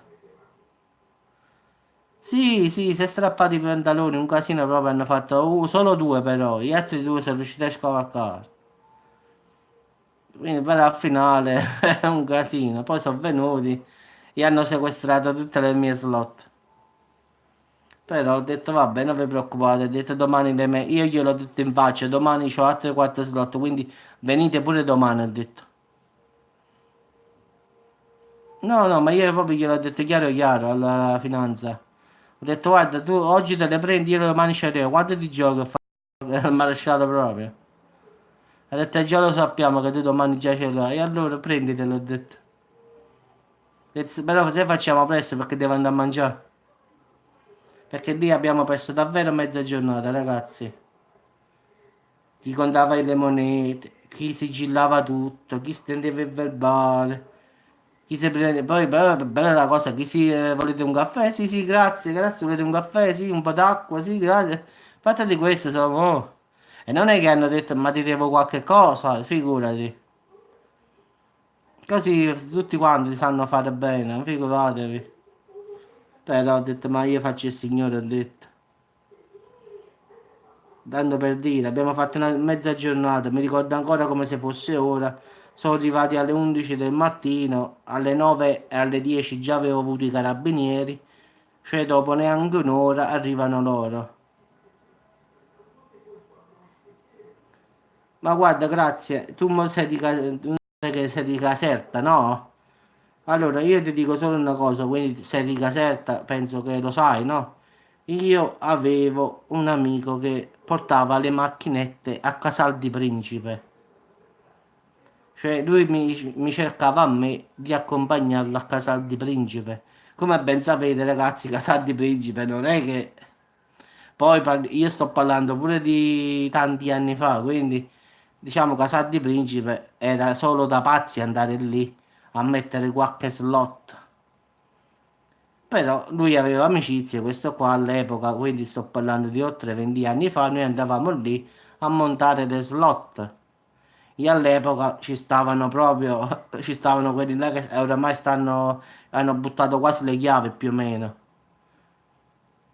Sì, sì, si è strappati i pantaloni, un casino proprio hanno fatto solo due però, gli altri due sono riusciti a scavalcare. Quindi però al finale è un casino. Poi sono venuti e hanno sequestrato tutte le mie slot. Però ho detto vabbè, non vi preoccupate, ho detto domani io gliel'ho detto in faccia, domani ho altre 4 slot, quindi venite pure domani, ho detto. No, no, ma io proprio gliel'ho detto chiaro alla finanza. Ho detto guarda, tu oggi te le prendi, io domani ce le ho, quanto ti giochi a fare il maresciallo proprio? Ha detto già lo sappiamo che tu domani già ce l'hai, e allora prenditelo, ho detto. Ho detto, però se facciamo presto perché devo andare a mangiare. Perché lì abbiamo perso davvero mezza giornata, ragazzi. Chi contava le monete, chi sigillava tutto, chi stendeva il verbale, chi si prende... Poi bella la cosa, chi si... volete un caffè? Sì, sì, grazie, grazie, volete un caffè? Sì, un po' d'acqua? Sì, grazie. Fatte di questo, sono... oh. E non è che hanno detto, ma ti devo qualche cosa, figurati. Così tutti quanti sanno fare bene, figuratevi. Però ho detto, ma io faccio il signore, ho detto. Tanto per dire, abbiamo fatto una mezza giornata, mi ricordo ancora come se fosse ora. Sono arrivati alle 11 del mattino, alle 9 e alle 10 già avevo avuto i carabinieri, cioè dopo neanche un'ora arrivano loro. Ma guarda, grazie, tu mo sei tu sai che sei di Caserta, no? Allora io ti dico solo una cosa, quindi sei di Caserta, penso che lo sai, no? Io avevo un amico che portava le macchinette a Casal di Principe. Cioè, lui mi cercava a me di accompagnarlo a Casal di Principe. Come ben sapete, ragazzi, Casal di Principe non è che... Poi io sto parlando pure di tanti anni fa, quindi diciamo Casal di Principe era solo da pazzi andare lì a mettere qualche slot. Però lui aveva amicizie, questo qua all'epoca, quindi sto parlando di oltre 20 anni fa, noi andavamo lì a montare le slot. E all'epoca ci stavano proprio, ci stavano quelli là che oramai hanno buttato quasi le chiavi più o meno.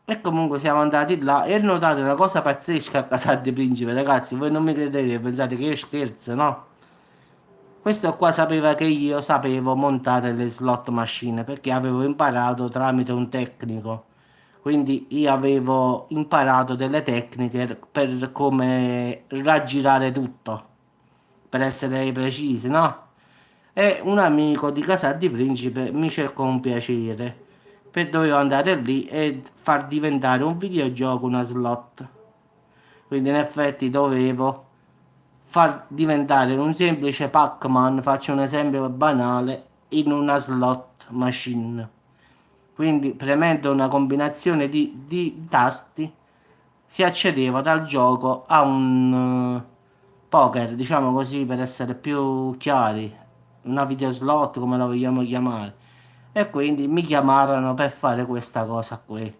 E comunque siamo andati là e ho notato una cosa pazzesca a Casal di Principe, ragazzi, voi non mi credete, pensate che io scherzo, no? Questo qua sapeva che io sapevo montare le slot machine perché avevo imparato tramite un tecnico. Quindi io avevo imparato delle tecniche per come raggirare tutto, per essere precisi, no? E un amico di Casal di Principe mi cercò un piacere, per dovevo andare lì e far diventare un videogioco una slot. Quindi in effetti dovevo far diventare un semplice Pac-Man, faccio un esempio banale, in una slot machine. Quindi premendo una combinazione di tasti si accedeva dal gioco a un poker, diciamo così per essere più chiari, una videoslot come la vogliamo chiamare. E quindi mi chiamarono per fare questa cosa qui.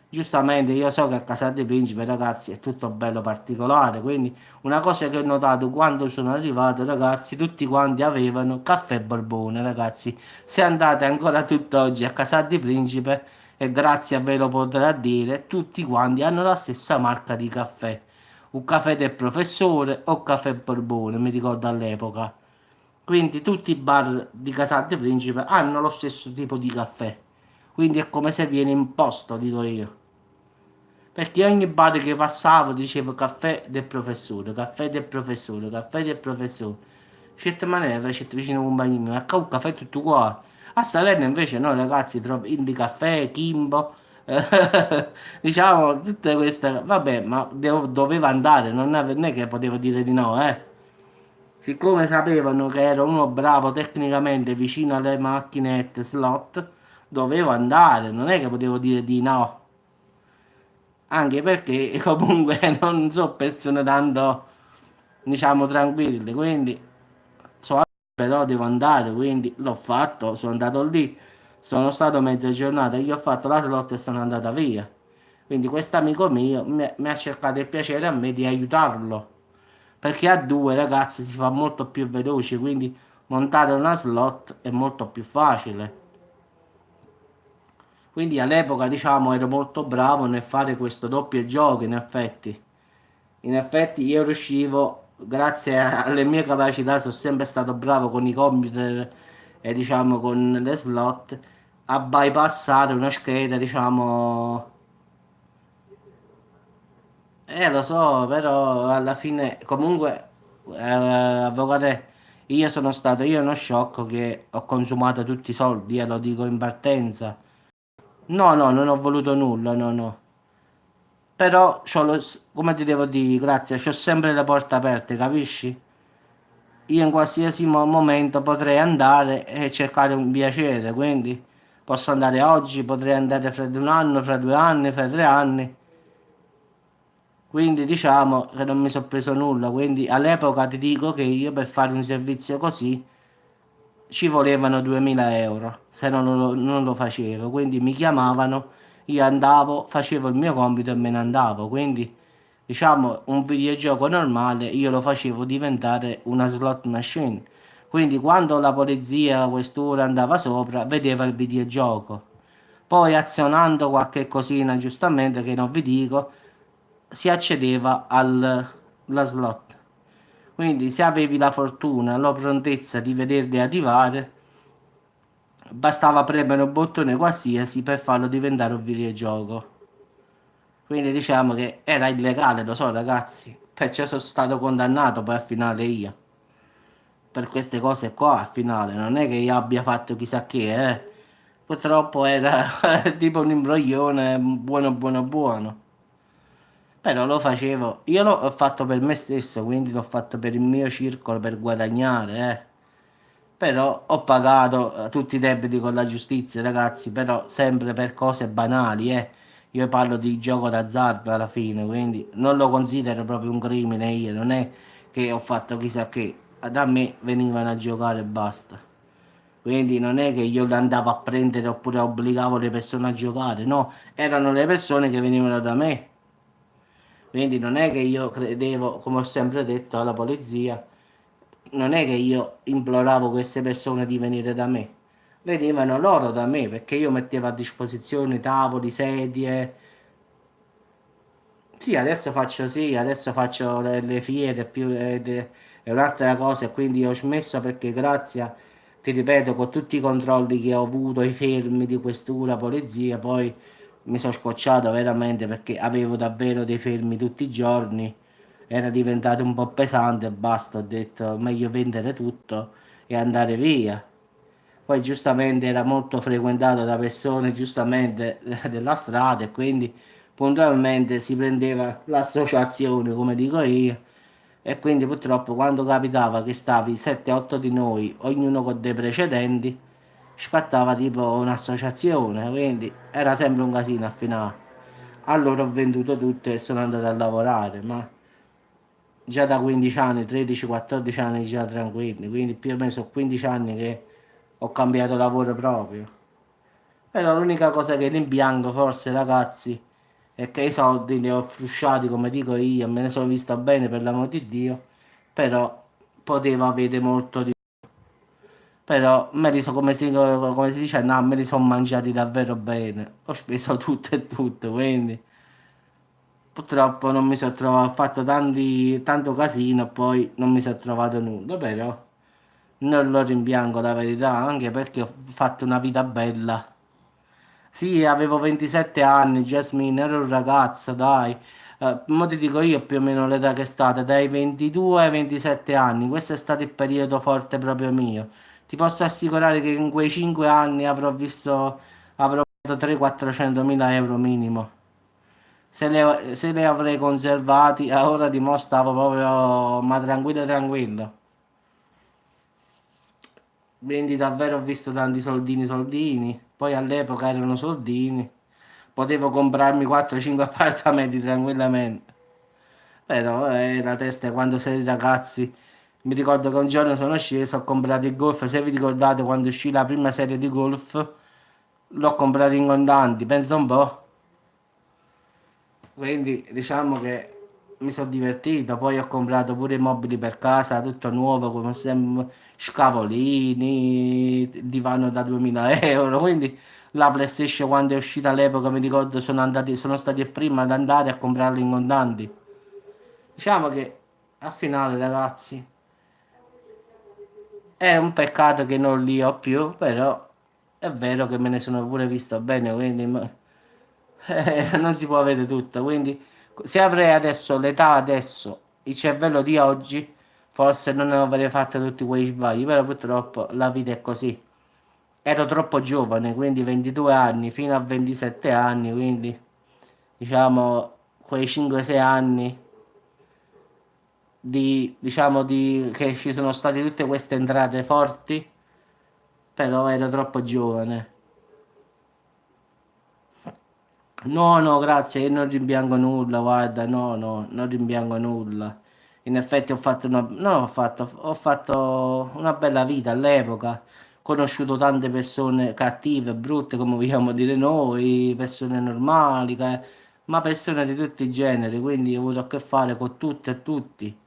Giustamente io so che a Casal dei Principi, ragazzi, è tutto bello particolare, quindi una cosa che ho notato quando sono arrivato, ragazzi, tutti quanti avevano caffè Borbone, ragazzi. Se andate ancora tutt'oggi a Casal di Principe, e grazie a ve lo potrà dire, tutti quanti hanno la stessa marca di caffè. Un caffè del professore o caffè Borbone, mi ricordo all'epoca. Quindi tutti i bar di Casal di Principe hanno lo stesso tipo di caffè. Quindi è come se viene imposto, dico io. Perché ogni bar che passavo dicevo caffè del professore, caffè del professore, caffè del professore. Scelta maniera facete vicino un compagno, a un caffè tutto qua. A Salerno invece no ragazzi, trovi Indi Caffè, Kimbo, diciamo tutte queste, vabbè, ma doveva andare, non è che potevo dire di no, eh. Siccome sapevano che ero uno bravo tecnicamente vicino alle macchinette slot, dovevo andare, non è che potevo dire di no. Anche perché comunque non so persone tanto, diciamo, tranquille, quindi so, però devo andare, quindi l'ho fatto, sono andato lì, sono stato mezza giornata, gli ho fatto la slot e sono andata via. Quindi questo amico mio mi ha cercato il piacere a me di aiutarlo, perché a due ragazzi si fa molto più veloce, quindi montare una slot è molto più facile. Quindi all'epoca, diciamo, ero molto bravo nel fare questo doppio gioco, in effetti. In effetti io riuscivo, grazie alle mie capacità, sono sempre stato bravo con i computer e diciamo con le slot, a bypassare una scheda, diciamo. Lo so, però alla fine, comunque, avvocate, io sono stato io uno sciocco che ho consumato tutti i soldi, lo dico in partenza. No, no, non ho voluto nulla, no, no. Però, come ti devo dire, grazie, c'ho sempre le porte aperte, capisci? Io in qualsiasi momento potrei andare e cercare un piacere, quindi posso andare oggi, potrei andare fra di un anno, fra 2 anni, fra 3 anni. Quindi diciamo che non mi sono preso nulla, quindi all'epoca ti dico che io per fare un servizio così ci volevano 2000 euro se non lo facevo, quindi mi chiamavano, io andavo, facevo il mio compito e me ne andavo, quindi diciamo un videogioco normale io lo facevo diventare una slot machine, quindi quando la polizia a quest'ora andava sopra vedeva il videogioco, poi azionando qualche cosina giustamente che non vi dico, si accedeva alla slot. Quindi se avevi la fortuna, la prontezza di vederli arrivare, bastava premere un bottone qualsiasi per farlo diventare un videogioco. Quindi diciamo che era illegale, lo so ragazzi, perciò sono stato condannato poi al finale io. Per queste cose qua al finale, non è che io abbia fatto chissà che, eh. Purtroppo era tipo un imbroglione buono buono buono. Però lo facevo, io l'ho fatto per me stesso, quindi l'ho fatto per il mio circolo, per guadagnare, eh. Però ho pagato tutti i debiti con la giustizia, ragazzi, però sempre per cose banali, eh. Io parlo di gioco d'azzardo alla fine, quindi non lo considero proprio un crimine io, non è che ho fatto chissà che, da me venivano a giocare e basta. Quindi non è che io le andavo a prendere oppure obbligavo le persone a giocare, no, erano le persone che venivano da me. Quindi non è che io credevo, come ho sempre detto alla polizia, non è che io imploravo queste persone di venire da me, venivano loro da me perché io mettevo a disposizione tavoli, sedie. Sì, adesso faccio le fiere più è un'altra cosa e quindi ho smesso perché grazie, ti ripeto, con tutti i controlli che ho avuto, i fermi di questura, polizia, poi mi sono scocciato veramente perché avevo davvero dei fermi tutti i giorni, era diventato un po' pesante e basta, ho detto meglio vendere tutto e andare via. Poi giustamente era molto frequentato da persone giustamente della strada e quindi puntualmente si prendeva l'associazione, come dico io, e quindi purtroppo quando capitava che stavi 7-8 di noi, ognuno con dei precedenti, scattava tipo un'associazione, quindi era sempre un casino a finale. Allora ho venduto tutto e sono andato a lavorare, ma già da 15 anni, 13-14 anni già tranquilli, quindi più o meno sono 15 anni che ho cambiato lavoro proprio. Però l'unica cosa che rimpiango forse ragazzi è che i soldi li ho frusciati come dico io, me ne sono visto bene per l'amor di Dio, però potevo avere molto di però me li so, come si dice, no, me li sono mangiati davvero bene, ho speso tutto e tutto, quindi purtroppo non mi sono trovato, ho fatto tanto casino e poi non mi sono trovato nulla, però non lo rimpiango la verità, anche perché ho fatto una vita bella. Sì, avevo 27 anni, Jasmine, ero un ragazzo, dai. Mo ti dico io più o meno l'età che è stata, dai 22 ai 27 anni. Questo è stato il periodo forte proprio mio. Ti posso assicurare che in quei 5 anni avrò fatto 300-400 mila euro minimo. Se le avrei conservati, a ora di mo stavo proprio, ma tranquillo, tranquillo. Quindi davvero ho visto tanti soldini, soldini. Poi all'epoca erano soldini. Potevo comprarmi 4-5 appartamenti tranquillamente. Però la testa è quando sei ragazzi. Mi ricordo che un giorno sono sceso, ho comprato il Golf. Se vi ricordate quando uscì la prima serie di Golf, l'ho comprato in contanti. Pensa un po'. Quindi diciamo che mi sono divertito, poi ho comprato pure i mobili per casa, tutto nuovo, come sempre, scavolini, divano da 2000 euro, quindi la PlayStation quando è uscita all'epoca mi ricordo sono stati i primi ad andare a comprarli in contanti. Diciamo che a finale ragazzi è un peccato che non li ho più, però è vero che me ne sono pure visto bene, quindi non si può avere tutto, quindi se avrei adesso l'età adesso, il cervello di oggi, forse non avrei fatto tutti quei sbagli, però purtroppo la vita è così. Ero troppo giovane, quindi 22 anni fino a 27 anni, quindi diciamo quei 5-6 anni che ci sono state tutte queste entrate forti, però ero troppo giovane. No, no, grazie, io non rimpiango nulla, guarda, no, no, non rimpiango nulla. In effetti no, ho fatto una bella vita all'epoca, ho conosciuto tante persone cattive, brutte, come vogliamo dire noi, persone normali, ma persone di tutti i generi, quindi ho avuto a che fare con tutte e tutti.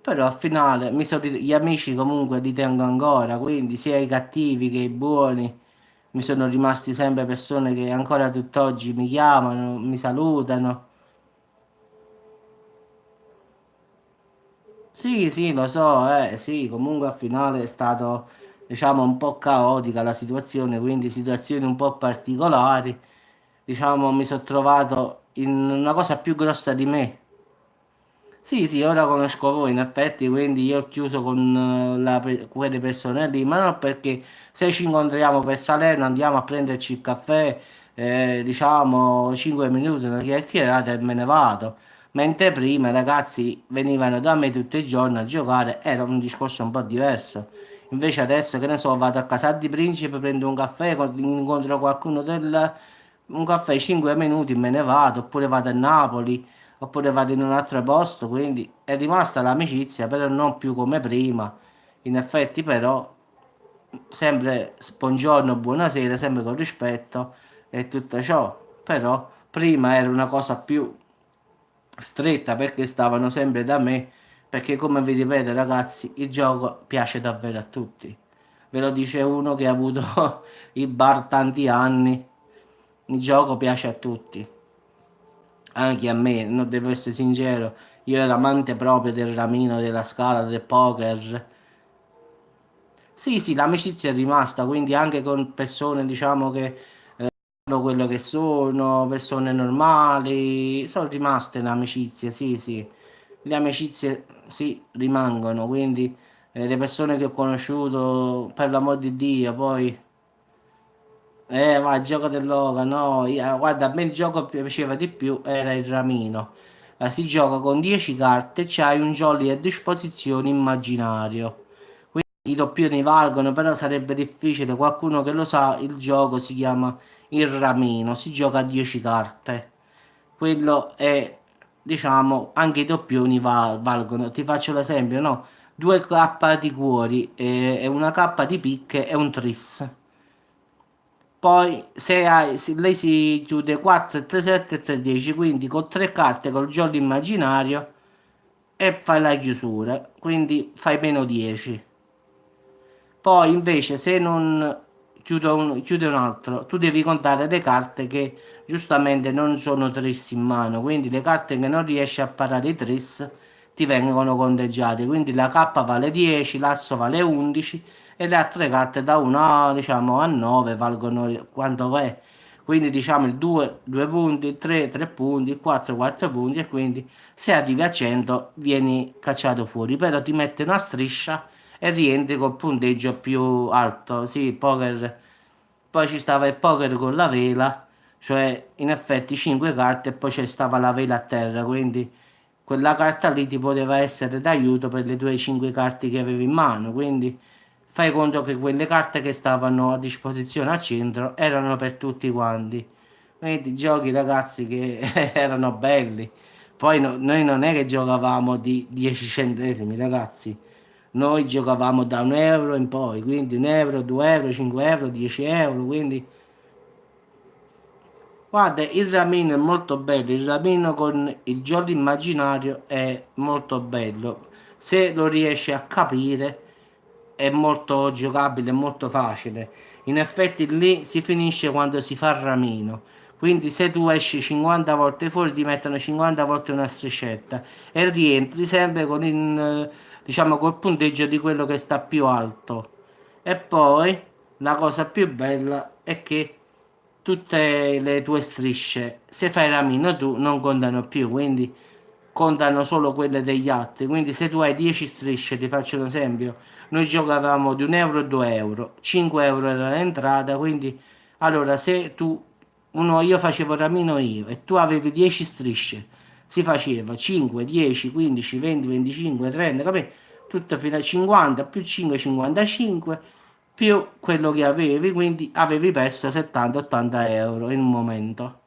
Però al finale gli amici comunque li tengo ancora, quindi sia i cattivi che i buoni mi sono rimasti sempre persone che ancora tutt'oggi mi chiamano, mi salutano. Sì, sì, lo so, sì, comunque al finale è stato, diciamo, un po' caotica la situazione, quindi situazioni un po' particolari. Diciamo, mi sono trovato in una cosa più grossa di me. Sì, sì, ora conosco voi in effetti, quindi io ho chiuso con quelle persone lì, ma non perché se ci incontriamo per Salerno andiamo a prenderci il caffè, diciamo 5 minuti, una chiacchierata e me ne vado. Mentre prima i ragazzi venivano da me tutti i giorni a giocare, era un discorso un po' diverso. Invece adesso, che ne so, vado a Casal di Principe, prendo un caffè, incontro qualcuno un caffè 5 minuti, me ne vado, oppure vado a Napoli. oppure vado in un altro posto, quindi è rimasta l'amicizia, però non più come prima. In effetti, però, sempre buongiorno, buonasera, sempre con rispetto e tutto ciò. Però prima era una cosa più stretta perché stavano sempre da me, perché come vi ripeto ragazzi, il gioco piace davvero a tutti. Ve lo dice uno che ha avuto il bar tanti anni, il gioco piace a tutti, anche a me, non devo essere sincero, io ero amante proprio del ramino, della scala, del poker. Sì, sì, l'amicizia è rimasta, quindi anche con persone, diciamo che sono quello che sono, persone normali, sono rimaste le amicizie, sì, sì. Le amicizie, sì, rimangono, quindi le persone che ho conosciuto, per l'amor di Dio, poi, va, il gioco dell'oca, no, guarda, a me il gioco che piaceva di più era il ramino. Si gioca con 10 carte, c'hai un jolly a disposizione immaginario. I doppioni valgono, però sarebbe difficile. Qualcuno che lo sa, il gioco si chiama il ramino, si gioca a 10 carte. Quello è, diciamo, anche i doppioni valgono. Ti faccio l'esempio, no? 2 K di cuori e una K di picche e un tris. Poi se lei si chiude 4, 3, 7 e 3, 10, quindi con 3 carte col gioco immaginario e fai la chiusura, quindi fai meno 10. Poi invece se non chiude un altro, tu devi contare le carte che giustamente non sono tris in mano, quindi le carte che non riesci a parare i tris ti vengono conteggiate, quindi la K vale 10, l'asso vale 11 e le altre carte da 1 a, diciamo, a 9 valgono quanto è. Quindi diciamo il 2, 2 punti, il 3, 3 punti, il 4, 4 punti e quindi se arrivi a 100 vieni cacciato fuori, però ti mette una striscia e rientri col punteggio più alto. Sì, il poker. Poi ci stava il poker con la vela, cioè in effetti 5 carte e poi c'è stava la vela a terra, quindi quella carta lì ti poteva essere d'aiuto per le tue 5 carte che avevi in mano. Quindi fai conto che quelle carte che stavano a disposizione al centro erano per tutti quanti. Quindi giochi ragazzi che erano belli. Poi noi non è che giocavamo di 10 centesimi, ragazzi. Noi giocavamo da 1 euro in poi, quindi 1 euro, 2 euro, 5 euro, 10 euro. Quindi, guarda, il ramino è molto bello. Il ramino con il gioco immaginario è molto bello. Se lo riesci a capire, è molto giocabile, è molto facile. In effetti, lì si finisce quando si fa il ramino. Quindi se tu esci 50 volte fuori ti mettono 50 volte una striscetta e rientri sempre con il, diciamo, col punteggio di quello che sta più alto. E poi la cosa più bella è che tutte le tue strisce, se fai ramino tu, non contano più, quindi contano solo quelle degli altri. Quindi se tu hai 10 strisce, ti faccio un esempio, noi giocavamo di 1 euro e 2 euro, 5 euro era l'entrata, quindi allora se tu, io facevo ramino io e tu avevi 10 strisce, si faceva 5, 10, 15, 20, 25, 30, capito? Tutto fino a 50 più 5, 55 più quello che avevi, quindi avevi perso 70-80 euro in un momento.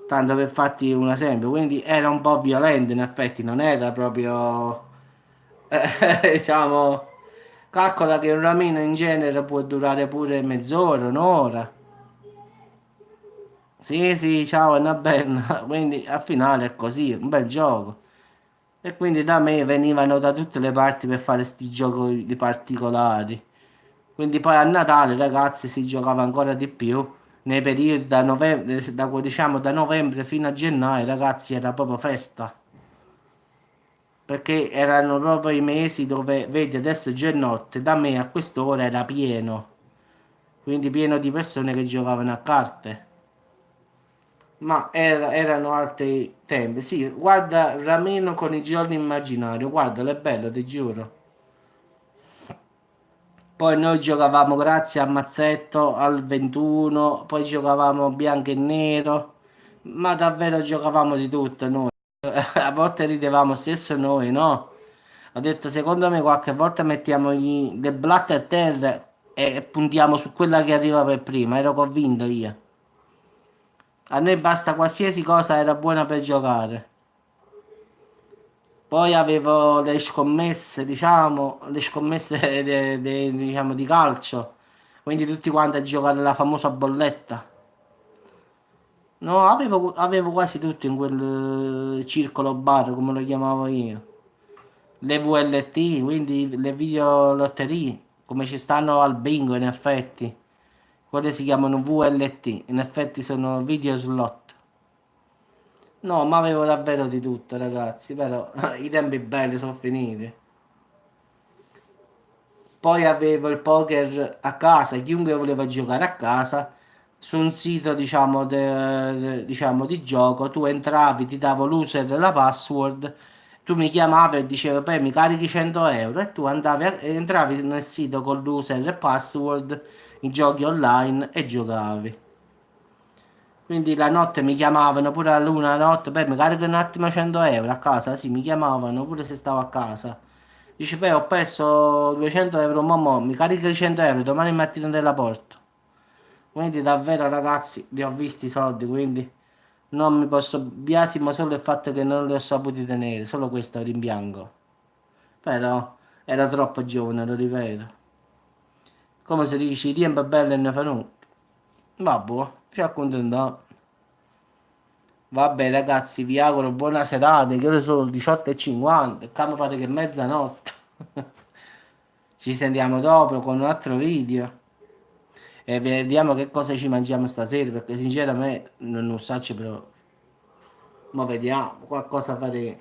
Tanto per farti un esempio, quindi era un po' violento in effetti, non era proprio, diciamo, calcola che un ramino in genere può durare pure mezz'ora, un'ora. Sì, sì, ciao, è una bella, quindi al finale è così, un bel gioco. E quindi da me venivano da tutte le parti per fare sti giochi di particolari. Quindi poi a Natale, ragazzi, si giocava ancora di più. Nei periodi da novembre, diciamo da novembre fino a gennaio, ragazzi, era proprio festa. Perché erano proprio i mesi dove, vedi, adesso è già notte, da me a quest'ora era pieno. Quindi pieno di persone che giocavano a carte. Ma erano altri tempi. Sì, guarda Rameno con i giorni immaginario, guardalo, è bello, ti giuro. Poi noi giocavamo grazie a Mazzetto al 21, poi giocavamo bianco e nero, ma davvero giocavamo di tutto noi. A volte ridevamo stesso noi, no? Ho detto, secondo me qualche volta mettiamo le blatte a terra e puntiamo su quella che arriva per prima, ero convinto io. A noi basta qualsiasi cosa era buona per giocare. Poi avevo le scommesse, diciamo, le scommesse diciamo, di calcio. Quindi tutti quanti a giocare la famosa bolletta. No, avevo quasi tutto in quel circolo bar, come lo chiamavo io. Le VLT, quindi le videolotterie, come ci stanno al bingo in effetti. Quelle si chiamano VLT, in effetti sono video slot. No, ma avevo davvero di tutto, ragazzi, però i tempi belli sono finiti. Poi avevo il poker a casa, chiunque voleva giocare a casa, su un sito, diciamo, diciamo, di gioco, tu entravi, ti davo l'user e la password, tu mi chiamavi e dicevi, beh, mi carichi 100 euro e tu entravi nel sito con l'user e password, i giochi online e giocavi. Quindi la notte mi chiamavano pure a luna notte, beh, mi carichi un attimo 100 euro a casa, sì, mi chiamavano pure se stavo a casa. Dice, beh, ho perso 200 euro, mamma, mi carichi i 100 euro, domani mattina te la porto. Quindi davvero ragazzi, li ho visti i soldi, quindi non mi posso biasimo solo il fatto che non li ho saputi tenere, solo questo rimpiango. Però era troppo giovane, lo ripeto. Come si dice, i tempi belli ne fanno. Vabbè, ci accontentiamo. Vabbè ragazzi, vi auguro buona serata, che ore sono 18:50, qua mi pare che è mezzanotte. Ci sentiamo dopo con un altro video e vediamo che cosa ci mangiamo stasera, perché sinceramente non lo so, però ma vediamo, qualcosa faremo.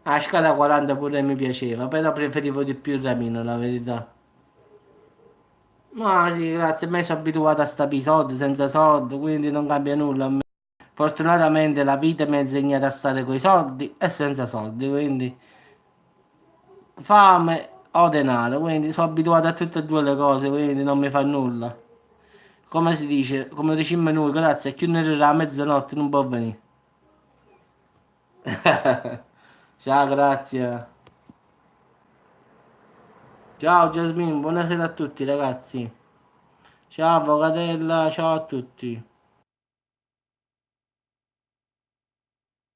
A scala 40 pure mi piaceva, però preferivo di più il ramino, la verità. Ma sì, grazie, a me sono abituato a sta soldi senza soldi, quindi non cambia nulla a me. Fortunatamente la vita mi ha insegnato a stare coi soldi e senza soldi, quindi fame o denaro, quindi sono abituato a tutte e due le cose, quindi non mi fa nulla. Come si dice, come dicimmo noi, grazie, a chi non arriva a mezzanotte non può venire. Ciao, grazie. Ciao Jasmine, buonasera a tutti ragazzi. Ciao Avvocatella, ciao a tutti.